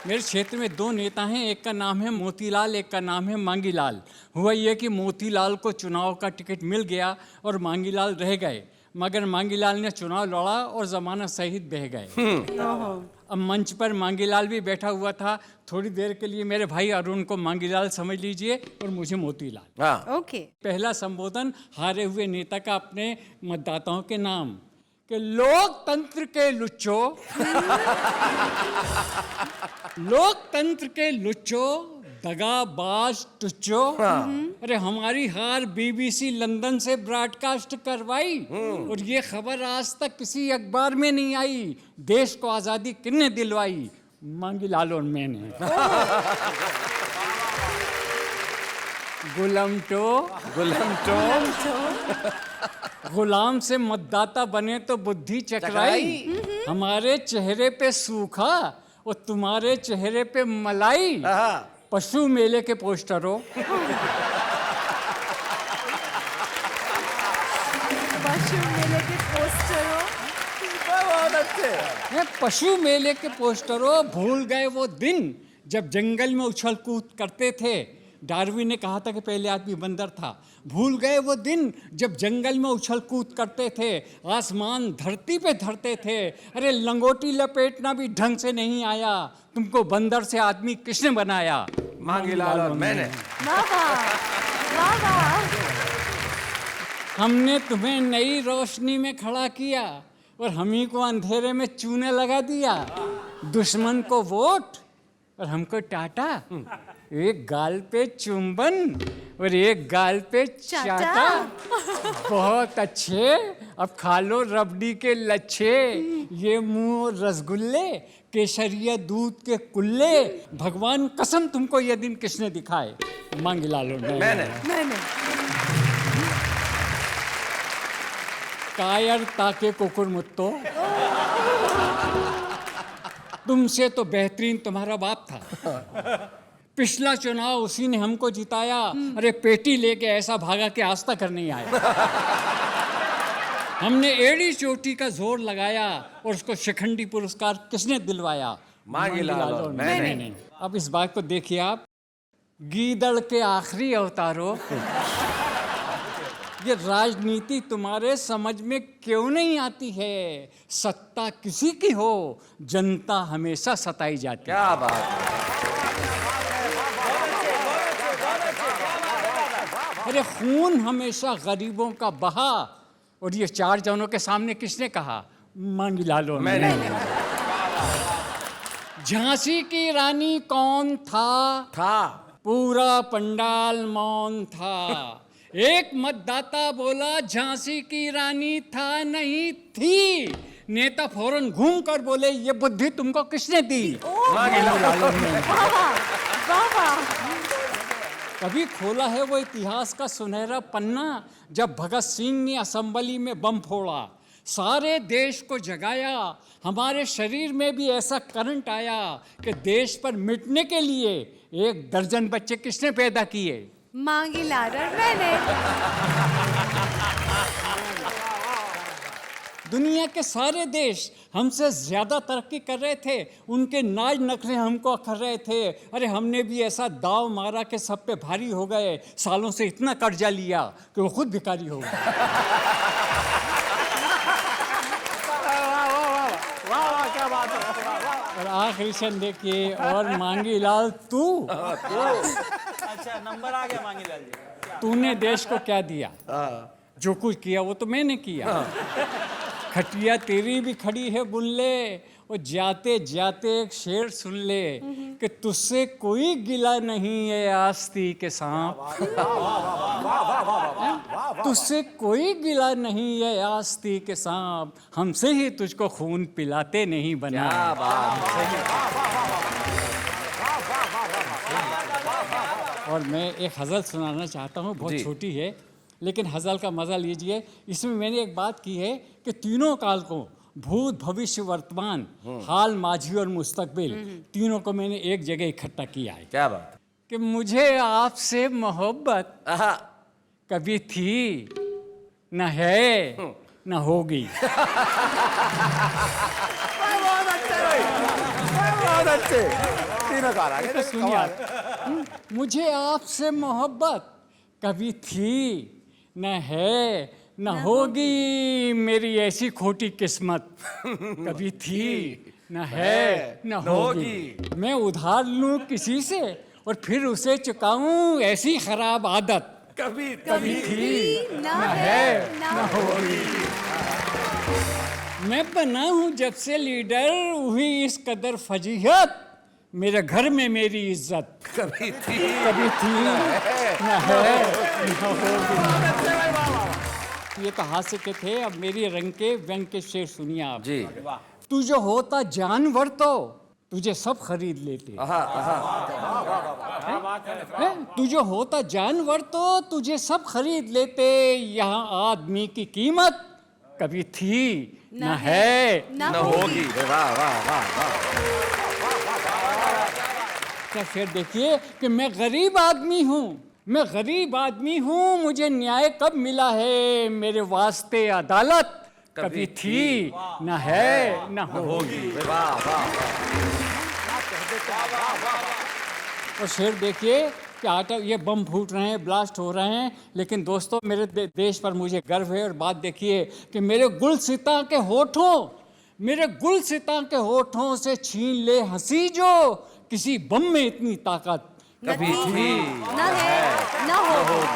मेरे क्षेत्र में 2 नेता हैं, एक का नाम है मोतीलाल, एक का नाम है मांगीलाल। हुआ ये कि मोतीलाल को चुनाव का टिकट मिल गया और मांगीलाल रह गए, मगर मांगीलाल ने चुनाव लड़ा और जमानत सहित बह गए। अब मंच पर मांगीलाल भी बैठा हुआ था। थोड़ी देर के लिए मेरे भाई अरुण को मांगीलाल समझ लीजिए और मुझे मोतीलाल। ओके। पहला संबोधन हारे हुए नेता का अपने मतदाताओं के नाम कि लोकतंत्र के लुच्चो, लोकतंत्र के लुच्चो, दगाबाज टुच्चो। अरे हमारी हार बीबीसी लंदन से ब्रॉडकास्ट करवाई और ये खबर आज तक किसी अखबार में नहीं आई। देश को आजादी किसने दिलवाई? मांगीलाल और मैंने। गुलाम गुलाम से मतदाता बने तो बुद्धि चकराई। हमारे चेहरे पे सूखा और तुम्हारे चेहरे पे मलाई। पशु मेले के पोस्टरों, पशु मेले के पोस्टरों, बहुत अच्छे। पशु मेले के पोस्टरों, भूल गए वो दिन जब जंगल में उछल कूद करते थे। डार्विन ने कहा था कि पहले आदमी बंदर था। भूल गए वो दिन जब जंगल में उछल कूद करते थे, आसमान धरती पे धरते थे। अरे लंगोटी लपेटना भी ढंग से नहीं आया, तुमको बंदर से आदमी किसने बनाया? मांगीलाल और मैंने। हमने तुम्हें नई रोशनी में खड़ा किया और हम ही को अंधेरे में चूने लगा दिया। दुश्मन को वोट और हमको टाटा। एक गाल पे चुंबन और एक गाल पे चाटा। बहुत अच्छे, अब खा लो रबड़ी के लच्छे। ये मुंह रसगुल्ले, केसरिया दूध के कुल्ले। भगवान कसम तुमको ये दिन किसने दिखाए? मांगीलाल और मैंने। कायरता के कुकुरमुत्तो, तुमसे तो बेहतरीन तुम्हारा बाप था। पिछला चुनाव उसी ने हमको जिताया। अरे पेटी लेके ऐसा भागा कि आज तक नहीं आया। हमने एड़ी चोटी का जोर लगाया और उसको शिखंडी पुरस्कार किसने दिलवाया? मांगीलाल और मैंने। अब इस बात को देखिए आप, गीदड़ के आखिरी अवतारों, ये राजनीति तुम्हारे समझ में क्यों नहीं आती है? सत्ता किसी की हो, जनता हमेशा सताई जाती है। क्या बात है। अरे खून हमेशा गरीबों का बहा और ये 4 जनों के सामने किसने कहा? मांगीलाल और मैंने। झांसी की रानी कौन था? पूरा पंडाल मौन था। एक मतदाता बोला झांसी की रानी था नहीं थी। नेता फौरन घूम कर बोले ये बुद्धि तुमको किसने दी? मांगीलाल और मैंने। कभी खोला है वो इतिहास का सुनहरा पन्ना जब भगत सिंह ने असेंबली में बम फोड़ा, सारे देश को जगाया। हमारे शरीर में भी ऐसा करंट आया कि देश पर मिटने के लिए 1 दर्जन बच्चे किसने पैदा किए? मांगीलाल और मैंने। दुनिया के सारे देश हमसे ज़्यादा तरक्की कर रहे थे, उनके नाज नखरे हमको कर रहे थे। अरे हमने भी ऐसा दाव मारा कि सब पे भारी हो गए, सालों से इतना कर्जा लिया कि वो खुद भिखारी हो गए। वाह क्या बात है। और आखिरी क्षण देखिए, और मांगी लाल तू अच्छा नंबर आ गया मांगी लाल जी। तूने देश को क्या दिया? जो कुछ किया वो तो मैंने किया। खटिया तेरी भी खड़ी है बुल्ले, और जाते जाते एक शेर सुन ले कि तुझसे कोई गिला नहीं है आस्ती के सांप, तुझसे कोई गिला नहीं है आस्ती के सांप, हमसे ही तुझको खून पिलाते नहीं बना। और मैं एक हज़ल सुनाना चाहता हूँ, बहुत छोटी है लेकिन हज़ल का मज़ा लीजिए। इसमें मैंने एक बात की है कि तीनों काल को, भूत भविष्य वर्तमान, हाल माजी और मुस्तकबिल, तीनों को मैंने एक जगह इकट्ठा किया है। क्या बात? कि मुझे आपसे मोहब्बत कभी थी, न है, न होगी। बहुत अच्छे तीनों काल आ गए। तो सुनिए, मुझे आपसे मोहब्बत कभी थी, न है, न होगी, मेरी ऐसी खोटी किस्मत कभी थी, न है, न होगी। मैं उधार लूं किसी से और फिर उसे चुकाऊं, ऐसी खराब आदत कभी थी, न है, न होगी। मैं बना हूं जब से लीडर, हुई इस कदर फजीहत, मेरे घर में मेरी इज्जत कभी थी, न है, न होगी। ये तो हास्य के थे, अब मेरी रंग के व्यंग के शेर सुनिए आप जी। तू जो होता जानवर तो तुझे सब खरीद लेते, तू जो होता जानवर तो तुझे सब खरीद लेते, यहाँ आदमी की कीमत कभी थी, न है, न होगी। वाह वाह वाह वाह। क्या फिर देखिए कि मैं गरीब आदमी हूँ, मैं गरीब आदमी हूँ, मुझे न्याय कब मिला है, मेरे वास्ते अदालत कभी थी, न है, न होगी। और शेर देखिए कि आटा, ये बम फूट रहे हैं, ब्लास्ट हो रहे हैं, लेकिन दोस्तों मेरे देश पर मुझे गर्व है। और बात देखिए कि मेरे गुलसिता के होठों, मेरे गुलसिता के होठों से छीन ले हंसी जो, किसी बम में इतनी ताकत कभी थी, न है, न होगी।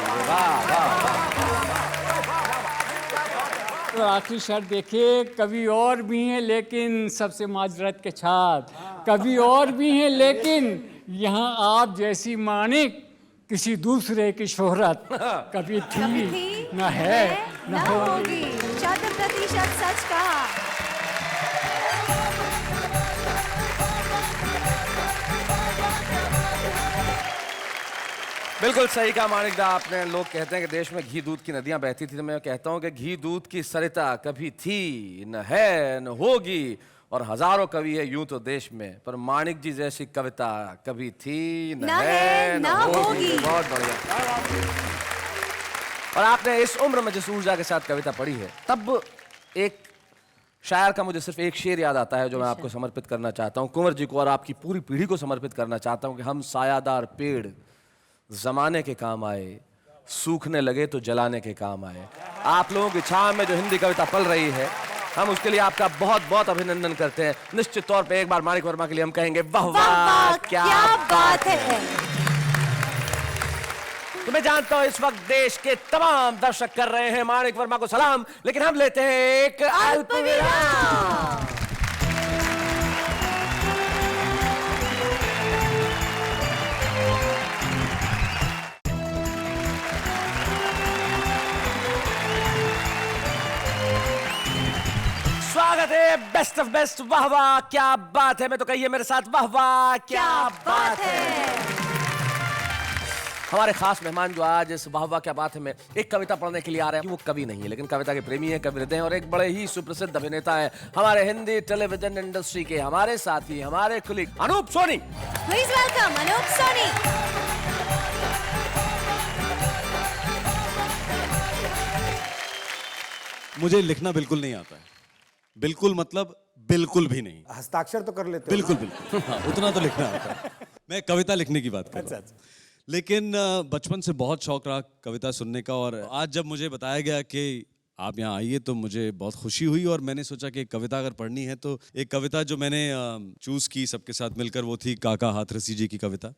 और आखिरी शर्त देखिए, कभी और भी हैं लेकिन सबसे माजरत के छात, कभी और भी हैं लेकिन यहाँ आप जैसी मानिक किसी दूसरे की शोहरत कभी थी, न है, न होगी। 100% सच कहा। बिल्कुल सही कहा मानिक दा आपने। लोग कहते हैं कि देश में घी दूध की नदियां बहती थी, तो मैं कहता हूं कि घी दूध की सरिता कभी थी, न है, न होगी। और हजारों कवि है यूं तो देश में, पर मानिक जी जैसी कविता कभी थी, न है, न होगी। बहुत बढ़िया। और आपने इस उम्र में जिस ऊर्जा के साथ कविता पढ़ी है, तब एक शायर का मुझे सिर्फ एक शेर याद आता है जो मैं आपको समर्पित करना चाहता हूँ, कुंवर जी को और आपकी पूरी पीढ़ी को समर्पित करना चाहता हूँ कि हम सायादार पेड़ जमाने के काम आए, सूखने लगे तो जलाने के काम आए। आप लोगों की छाव में जो हिंदी कविता पल रही है, हम उसके लिए आपका बहुत बहुत अभिनंदन करते हैं। निश्चित तौर पे एक बार मानिक वर्मा के लिए हम कहेंगे वाह वाह क्या बात है। तो मैं जानता हूं इस वक्त देश के तमाम दर्शक कर रहे हैं मानिक वर्मा को सलाम, लेकिन हम लेते हैं एक अल्प विराम। स्वागत है बेस्ट ऑफ बेस्ट। वाह वाह क्या बात है। मैं तो कहिए मेरे साथ वाह वाह क्या बात है। हमारे खास मेहमान जो आज इस वाह वाह क्या बात है में एक कविता पढ़ने के लिए आ रहे हैं, वो कवि नहीं है लेकिन कविता के प्रेमी हैं, कवि हृदय हैं और एक बड़े ही सुप्रसिद्ध अभिनेता है हमारे हिंदी टेलीविजन इंडस्ट्री के, हमारे साथी, हमारे colleague Anoop Soni. Please welcome Anoop Soni. मुझे लिखना बिल्कुल नहीं आता है, बिल्कुल मतलब बिल्कुल भी नहीं। हस्ताक्षर तो कर लेते हो बिल्कुल बिल्कुल हाँ, उतना तो लिखना आता है। मैं कविता लिखने की बात कर रहा हूं। लेकिन बचपन से बहुत शौक रहा कविता सुनने का, और आज जब मुझे बताया गया कि आप यहाँ आइए तो मुझे बहुत खुशी हुई, और मैंने सोचा कि कविता अगर पढ़नी है तो एक कविता जो मैंने चूज की सबके साथ मिलकर वो थी काका हाथरसी जी की कविता।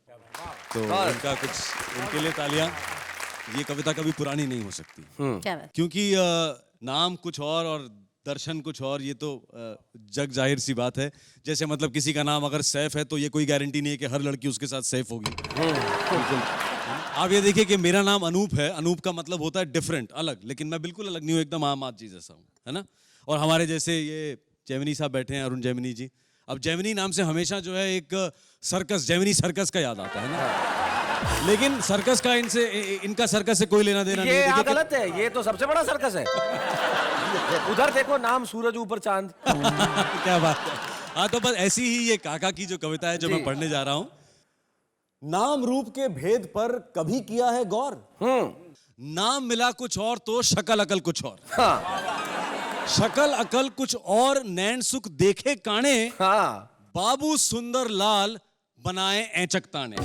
तो उनका कुछ उनके लिए तालियां। ये कविता कभी पुरानी नहीं हो सकती क्योंकि नाम कुछ और दर्शन कुछ और, ये तो जग जाहिर सी बात है। जैसे मतलब किसी का नाम अगर सैफ है तो ये कोई गारंटी नहीं है कि हर लड़की उसके साथ सैफ होगी। बिल्कुल। आप ये देखिए कि मेरा नाम अनूप है, अनूप का मतलब होता है डिफरेंट, अलग, लेकिन मैं बिल्कुल अलग नहीं हूँ, एकदम आम आदमी जैसा हूँ, है ना। और हमारे जैसे ये जैमिनी साहब बैठे हैं, अरुण जैमिनी जी। अब जैमिनी नाम से हमेशा जो है एक सर्कस, जैमिनी सर्कस का याद आता है ना, लेकिन सर्कस का इनका सर्कस से कोई लेना देना नहीं है। गलत है, ये तो सबसे बड़ा सर्कस है। उधर देखो, नाम सूरज ऊपर चांद। क्या बात है। हाँ, तो बस ऐसी ही ये काका की जो कविता है जो मैं पढ़ने जा रहा हूँ। नाम रूप के भेद पर कभी किया है गौर? नाम मिला कुछ और तो शक्ल अकल कुछ और। शक्ल अकल कुछ और, नैन सुख देखे काने। बाबू सुंदर लाल बनाए ऐचक ताने।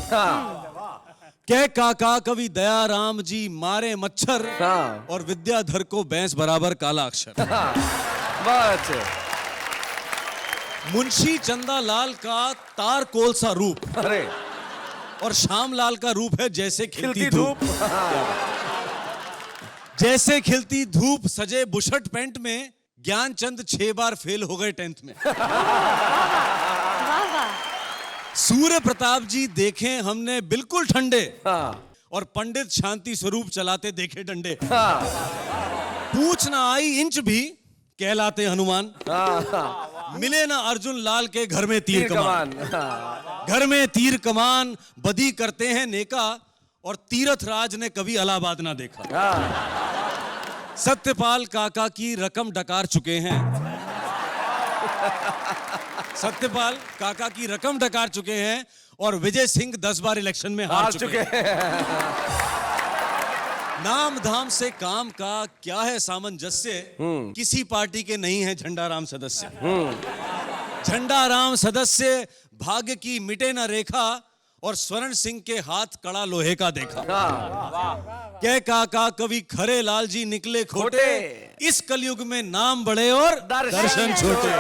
कह काका कवि दयाराम जी मारे मच्छर, और विद्याधर को भैंस बराबर काला अक्षर। मुंशी चंदा लाल का तार कोल सा रूप, अरे, और श्याम लाल का रूप है जैसे खिलती धूप। जैसे खिलती धूप सजे बुशर्ट पैंट में, ज्ञानचंद 6 बार फेल हो गए 10th में। सूर्य प्रताप जी देखे हमने बिल्कुल ठंडे, और पंडित शांति स्वरूप चलाते देखे डंडे। पूछ ना आई इंच भी कहलाते हनुमान, मिले ना अर्जुन लाल के घर में तीर कमान। घर में तीर कमान बदी करते हैं नेका, और तीरथ राज ने कभी इलाहाबाद ना देखा। सत्यपाल काका की रकम डकार चुके हैं। सत्यपाल काका की रकम डकार चुके हैं, और विजय सिंह 10 बार इलेक्शन में हार चुके हैं। नाम धाम से काम का क्या है सामंजस्य, किसी पार्टी के नहीं है झंडाराम सदस्य। झंडाराम सदस्य भाग्य की मिटे न रेखा, और स्वर्ण सिंह के हाथ कड़ा लोहे का देखा। कह काका कवि खरे लाल जी निकले खोटे, इस कलयुग में नाम बड़े और दर्शन छोटे।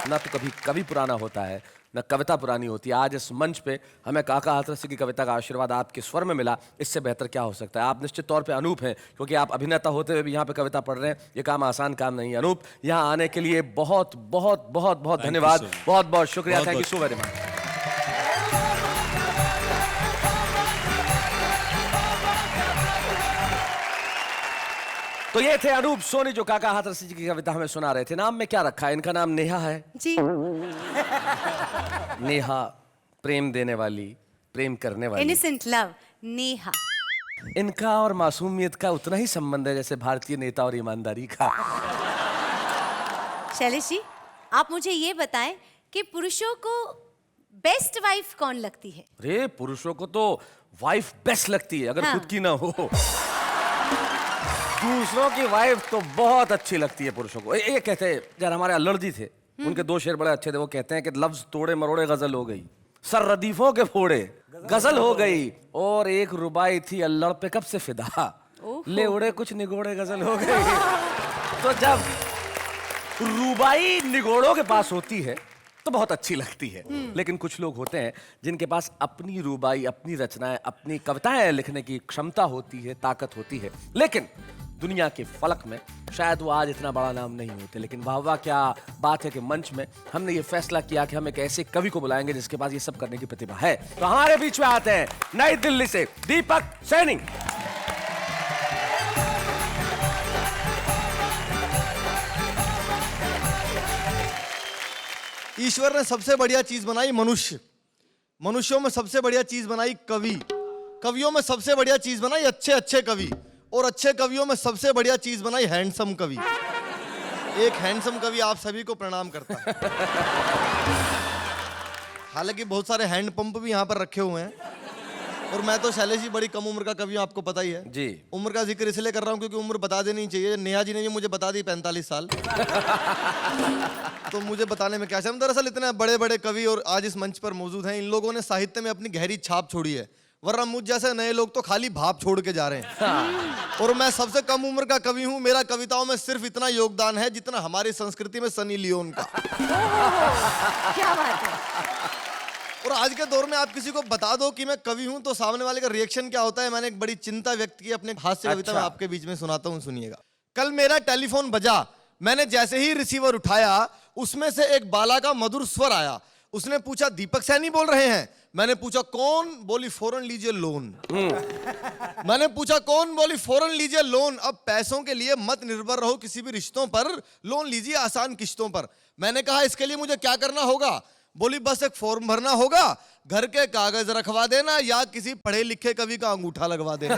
ना तो कभी कवि पुराना होता है, न कविता पुरानी होती है। आज इस मंच पे हमें काका हाथरसी की कविता का आशीर्वाद आपके स्वर में मिला, इससे बेहतर क्या हो सकता है। आप निश्चित तौर पे अनूप हैं, क्योंकि आप अभिनेता होते हुए भी यहाँ पे कविता पढ़ रहे हैं। ये काम आसान काम नहीं है। अनूप, यहाँ आने के लिए बहुत बहुत बहुत बहुत धन्यवाद, बहुत बहुत शुक्रिया। Thank you so very much. तो ये थे अनूप सोनी जो काका हाथरसी जी की कविता हमें सुना रहे थे। नाम में क्या रखा है? इनका नाम नेहा है जी। नेहा, प्रेम देने वाली, प्रेम करने वाली। Innocent love, Neha. इनका और मासूमियत का उतना ही संबंध है जैसे भारतीय नेता और ईमानदारी का। शैलेश जी, आप मुझे ये बताएं कि पुरुषों को बेस्ट वाइफ कौन लगती है? अरे, पुरुषों को तो वाइफ बेस्ट लगती है अगर खुद की ना हो। दूसरों की वाइफ तो बहुत अच्छी लगती है पुरुषों को। ये कहते हैं, यार हमारे अल्लड़ जी थे, उनके 2 शेर बड़े अच्छे थे। वो कहते हैं कि लफ्ज तोड़े मरोड़े गजल हो गई, सर रदीफों के फोड़े गजल हो गई, और एक रुबाई थी अल्लड़ पे कब से फिदा, ले उड़े कुछ निगोड़े गजल हो गई। तो जब रुबाई निगोड़ों के पास होती है तो बहुत अच्छी लगती है। लेकिन कुछ लोग होते हैं जिनके पास अपनी रुबाई, अपनी रचनाएं, अपनी कविताएं लिखने की क्षमता होती है, ताकत होती है, लेकिन दुनिया के फलक में शायद वो आज इतना बड़ा नाम नहीं होते। लेकिन वाह वाह, क्या बात है कि मंच में हमने ये फैसला किया कि हम एक ऐसे कवि को बुलाएंगे जिसके पास ये सब करने की प्रतिभा है। तो हमारे बीच में आते हैं नई दिल्ली से दीपक सैनी। ईश्वर ने सबसे बढ़िया चीज बनाई मनुष्य, मनुष्यों में सबसे बढ़िया चीज बनाई कवि, कवियों में सबसे बढ़िया चीज बनाई अच्छे अच्छे कवि, और अच्छे कवियों में सबसे बढ़िया चीज बनाई हैंडसम कवि। एक हैंडसम कवि आप सभी को प्रणाम करता है। हालांकि बहुत सारे हैंड पंप भी यहाँ पर रखे हुए हैं, और मैं तो शैलेश जी बड़ी कम उम्र का कवि हूं, आपको पता ही है जी। उम्र का जिक्र इसलिए कर रहा हूं क्योंकि उम्र बता देनी चाहिए। नेहा जी ने भी मुझे बता दी 45 साल। तो मुझे बताने में क्या शर्म। दरअसल इतने बड़े बड़े कवि और आज इस मंच पर मौजूद हैं, इन लोगों ने साहित्य में अपनी गहरी छाप छोड़ी है, वरना मुझ जैसे नए लोग तो खाली भाप छोड़ के जा रहे हैं। और मैं सबसे कम उम्र का कवि हूं। मेरा कविताओं में सिर्फ इतना योगदान है जितना हमारी संस्कृति में सनी लियोन का। क्या बात है। और आज के दौर में आप किसी को बता दो कि मैं कवि हूं तो सामने वाले का रिएक्शन क्या होता है। मैंने एक बड़ी चिंता व्यक्त की अपने हास्य कविता में, आपके बीच में सुनाता हूं, सुनिएगा। कल मेरा टेलीफोन बजा, मैंने जैसे ही रिसीवर उठाया उसमें से एक बाला का मधुर स्वर आया। उसने पूछा दीपक सैनी बोल रहे हैं? मैंने पूछा कौन? बोली फौरन लीजिए लोन। मैंने पूछा कौन? बोली फौरन लीजिए लोन। अब पैसों के लिए मत निर्भर रहो किसी भी रिश्तों पर, लोन लीजिए आसान किश्तों पर। मैंने कहा इसके लिए मुझे क्या करना होगा? बोली बस एक फॉर्म भरना होगा, घर के कागज रखवा देना या किसी पढ़े लिखे कवि का अंगूठा लगवा देना।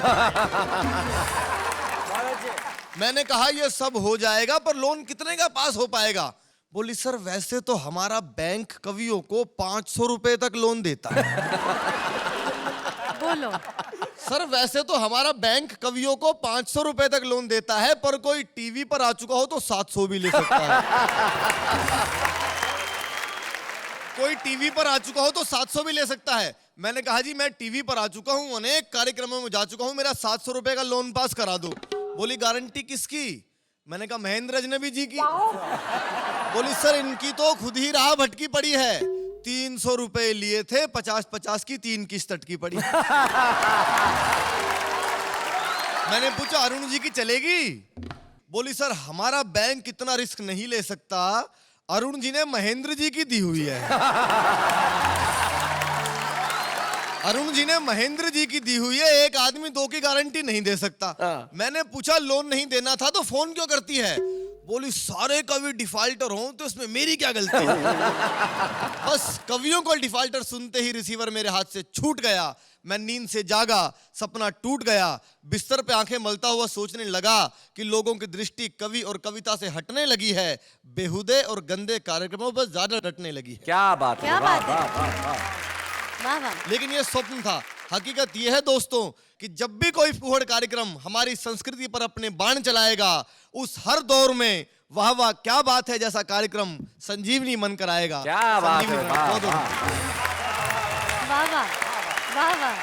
मैंने कहा यह सब हो जाएगा पर लोन कितने का पास हो पाएगा? बोली सर वैसे तो हमारा बैंक कवियों को 500 रुपए तक लोन देता है। बोलो। सर वैसे तो हमारा बैंक कवियों को 500 रुपए तक लोन देता है, पर कोई टीवी पर आ चुका हो तो 700 भी ले सकता है। कोई टीवी पर आ चुका हो तो 700 भी ले सकता है। मैंने कहा जी मैं टीवी पर आ चुका हूं, अनेक कार्यक्रमों में जा चुका हूं, मेरा 700 रुपए का लोन पास करा दो। बोली गारंटी किसकी? मैंने कहा महेंद्र अजनबी जी की। बोली सर इनकी तो खुद ही राह भटकी पड़ी है, 300 रुपए लिए थे, 50-50 की 3 किस्त अटकी पड़ी। मैंने पूछा अरुण जी की चलेगी? बोली सर हमारा बैंक इतना रिस्क नहीं ले सकता, अरुण जी ने महेंद्र जी की दी हुई है। अरुण जी ने महेंद्र जी की दी हुई है, एक आदमी 2 की गारंटी नहीं दे सकता। मैंने पूछा लोन नहीं देना था तो फोन क्यों करती है? बोली सारे कवि डिफाल्टर हों तो इसमें मेरी क्या गलती है? बस कवियों को डिफाल्टर सुनते ही रिसीवर मेरे हाथ से छूट गया। मैं नींद से जागा, सपना टूट गया, बिस्तर पे आंखें मलता हुआ सोचने लगा कि लोगों की दृष्टि कवि और कविता से हटने लगी है, बेहुदे और गंदे कार्यक्रमों पर ज्यादा डटने लगी है। क्या बात है, क्या वाह, बात है। वाह, वाह, वाह। वाह वाह। लेकिन ये स्वप्न था। हकीकत यह है दोस्तों कि जब भी कोई फूहड़ कार्यक्रम हमारी संस्कृति पर अपने बाण चलाएगा, उस हर दौर में वाह वाह क्या बात है जैसा कार्यक्रम संजीवनी मन कराएगा। क्या बात है, वाह, वाह वाह वाह वाह।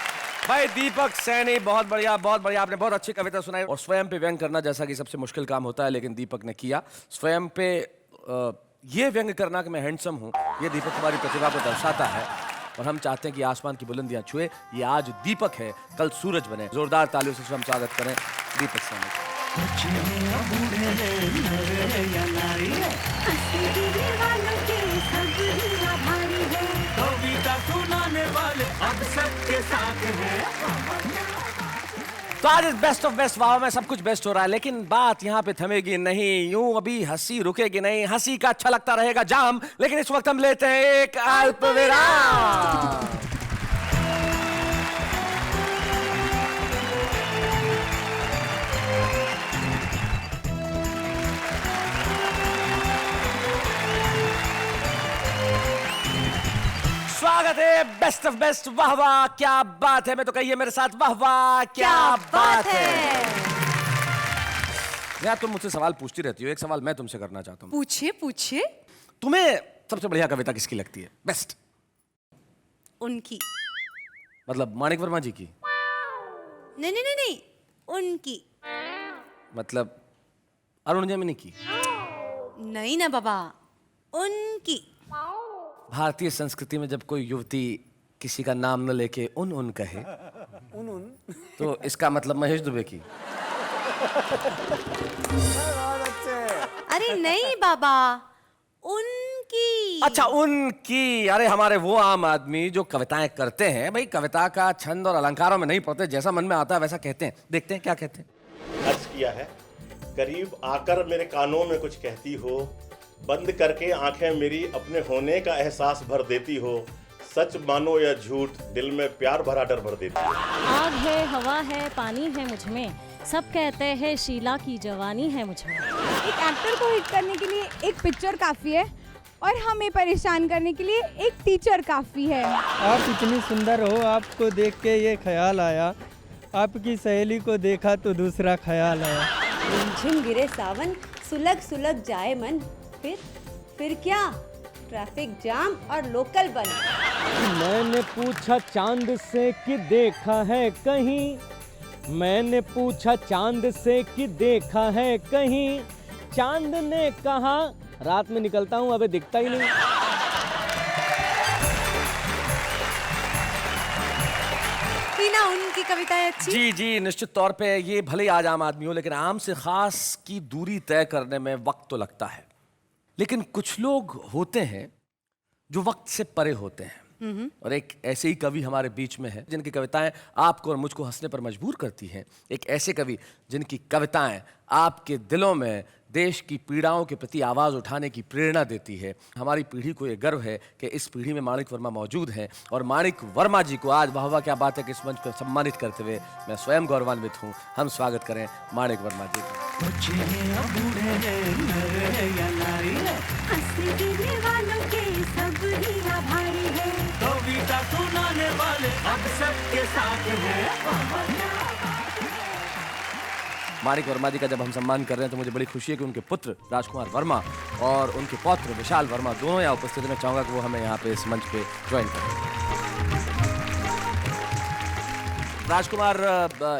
भाई दीपक सैनी बहुत बढ़िया, बहुत बढ़िया। आपने बहुत अच्छी कविता सुनाई और स्वयं पे व्यंग करना जैसा कि सबसे मुश्किल काम होता है, लेकिन दीपक ने किया। स्वयं पे ये व्यंग करना कि मैं हैंडसम हूँ, ये दीपक तुम्हारी प्रतिभा को दर्शाता है और हम चाहते हैं कि आसमान की बुलंदियां छुए। ये आज दीपक है, कल सूरज बने। जोरदार तालियों से हम स्वागत करें दीपक सैनी। तो आज इस बेस्ट ऑफ बेस्ट वाह में सब कुछ बेस्ट हो रहा है, लेकिन बात यहाँ पे थमेगी नहीं, यूं अभी हंसी रुकेगी नहीं। हंसी का अच्छा लगता रहेगा जाम, लेकिन इस वक्त हम लेते हैं एक अल्प विराम। स्वागत है बेस्ट ऑफ बेस्ट वाह वाह क्या बात है में। तो कहिए मेरे साथ वाह वाह क्या बात है। यार तुम मुझसे सवाल पूछती रहती हो, एक सवाल मैं तुमसे करना चाहता हूँ। पूछिए पूछिए। तुम्हें सबसे बढ़िया कविता किसकी लगती है? बेस्ट? उनकी। मतलब माणिक वर्मा जी की? नहीं नहीं नहीं नहीं, उनकी। मतलब अरुण जैमिनी की? नहीं ना बाबा, उनकी। भारतीय संस्कृति में जब कोई युवती किसी का नाम न लेके उन कहे तो इसका मतलब महेश दुबे की? अरे नहीं बाबा, उनकी। अच्छा उनकी। अरे हमारे वो आम आदमी जो कविताएं करते हैं, भाई कविता का छंद और अलंकारों में नहीं पढ़ते, जैसा मन में आता है वैसा कहते हैं। देखते हैं क्या कहते हैं। अर्ज किया है, करीब आकर मेरे कानों में कुछ कहती हो, बंद करके आंखें मेरी अपने होने का एहसास भर देती हो, सच मानो या झूठ दिल में प्यार भरा डर भर देती हो। आग है, हवा है, पानी है मुझ में, सब कहते हैं शीला की जवानी है मुझ में। एक एक्टर को हिट करने के लिए एक पिक्चर काफी है, और हमें परेशान करने के लिए एक टीचर काफ़ी है। आप इतनी सुंदर हो, आपको देख के ये ख्याल आया, आपकी सहेली को देखा तो दूसरा ख्याल आया। रिमझिम गिरे सावन, सुलग सुलग जाए मन, फिर क्या, ट्रैफिक जाम और लोकल बंद। मैंने पूछा चांद से कि देखा है कहीं, मैंने पूछा चांद से कि देखा है कहीं, चांद ने कहा रात में निकलता हूँ अबे दिखता ही नहीं। टीना, उनकी कविताएं अच्छी। जी जी, निश्चित तौर पे ये भले ही आज आम आदमी हो, लेकिन आम से खास की दूरी तय करने में वक्त तो लगता है। लेकिन कुछ लोग होते हैं जो वक्त से परे होते हैं, और एक ऐसे ही कवि हमारे बीच में है जिनकी कविताएं आपको और मुझको हंसने पर मजबूर करती हैं। एक ऐसे कवि जिनकी कविताएं आपके दिलों में देश की पीड़ाओं के प्रति आवाज़ उठाने की प्रेरणा देती है। हमारी पीढ़ी को ये गर्व है कि इस पीढ़ी में माणिक वर्मा मौजूद हैं, और माणिक वर्मा जी को आज वाह वाह क्या बात है कि इस मंच पर सम्मानित करते हुए मैं स्वयं गौरवान्वित हूँ। हम स्वागत करें माणिक वर्मा जी का। कविता सुनाने वाले अब सबके साथ हैं। माणिक वर्मा जी का जब हम सम्मान कर रहे हैं तो मुझे बड़ी खुशी है कि उनके पुत्र राजकुमार वर्मा और उनके पौत्र विशाल वर्मा दोनों यहाँ उपस्थित हैं। मैं चाहूँगा कि वो हमें यहाँ पे इस मंच पे ज्वाइन करें। राजकुमार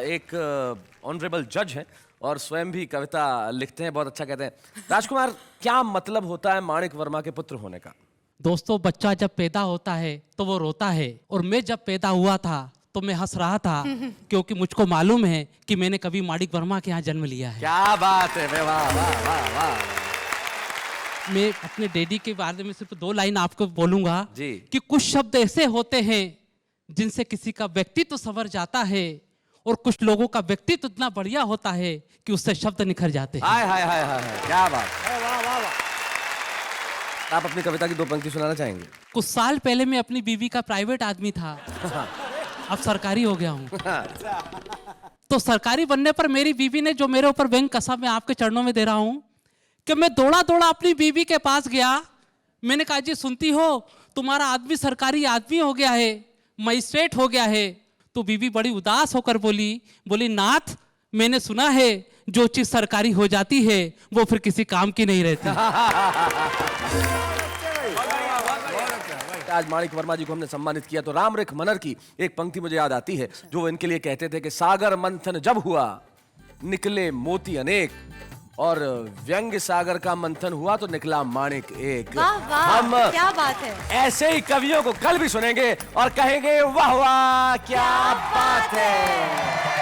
एक ऑनरेबल जज हैं और स्वयं भी कविता लिखते हैं, बहुत अच्छा कहते हैं। राजकुमार, क्या मतलब होता है माणिक वर्मा के पुत्र होने का? दोस्तों, बच्चा जब पैदा होता है तो वो रोता है, और मैं जब पैदा हुआ था तो मैं हंस रहा था क्योंकि मुझको मालूम है कि मैंने कभी माणिक वर्मा के यहाँ जन्म लिया है। क्या बात है, वाह वाह वाह वाह। मैं अपने डैडी के बारे में सिर्फ 2 लाइन आपको बोलूंगा जी। कि कुछ शब्द ऐसे होते हैं जिनसे किसी का व्यक्तित्व संवर जाता है, और कुछ लोगों का व्यक्तित्व इतना बढ़िया होता है कि उससे शब्द निखर जाते हैं। हाय हाय हाय हाय, क्या बात। आप अपनी कविता की 2 पंक्ति सुनाना चाहेंगे? कुछ साल पहले मैं अपनी बीवी का प्राइवेट आदमी था, अब सरकारी हो गया हूँ। तो सरकारी बनने पर मेरी बीवी ने जो मेरे ऊपर व्यंग कसा, मैं आपके चरणों में दे रहा हूँ कि मैं दौड़ा दौड़ा अपनी बीवी के पास गया। मैंने कहा, जी सुनती हो, तुम्हारा आदमी सरकारी आदमी हो गया है, मजिस्ट्रेट हो गया है। तो बीवी बड़ी उदास होकर बोली नाथ, मैंने सुना है जो चीज सरकारी हो जाती है वो फिर किसी काम की नहीं रहती। आज माणिक वर्मा जी को हमने सम्मानित किया तो रामरेख मनर की एक पंक्ति मुझे याद आती है जो वो इनके लिए कहते थे कि सागर मंथन जब हुआ निकले मोती अनेक, और व्यंग सागर का मंथन हुआ तो निकला माणिक एक। वाह वाह, हम क्या बात है। ऐसे ही कवियों को कल भी सुनेंगे और कहेंगे वाह वाह क्या बात है।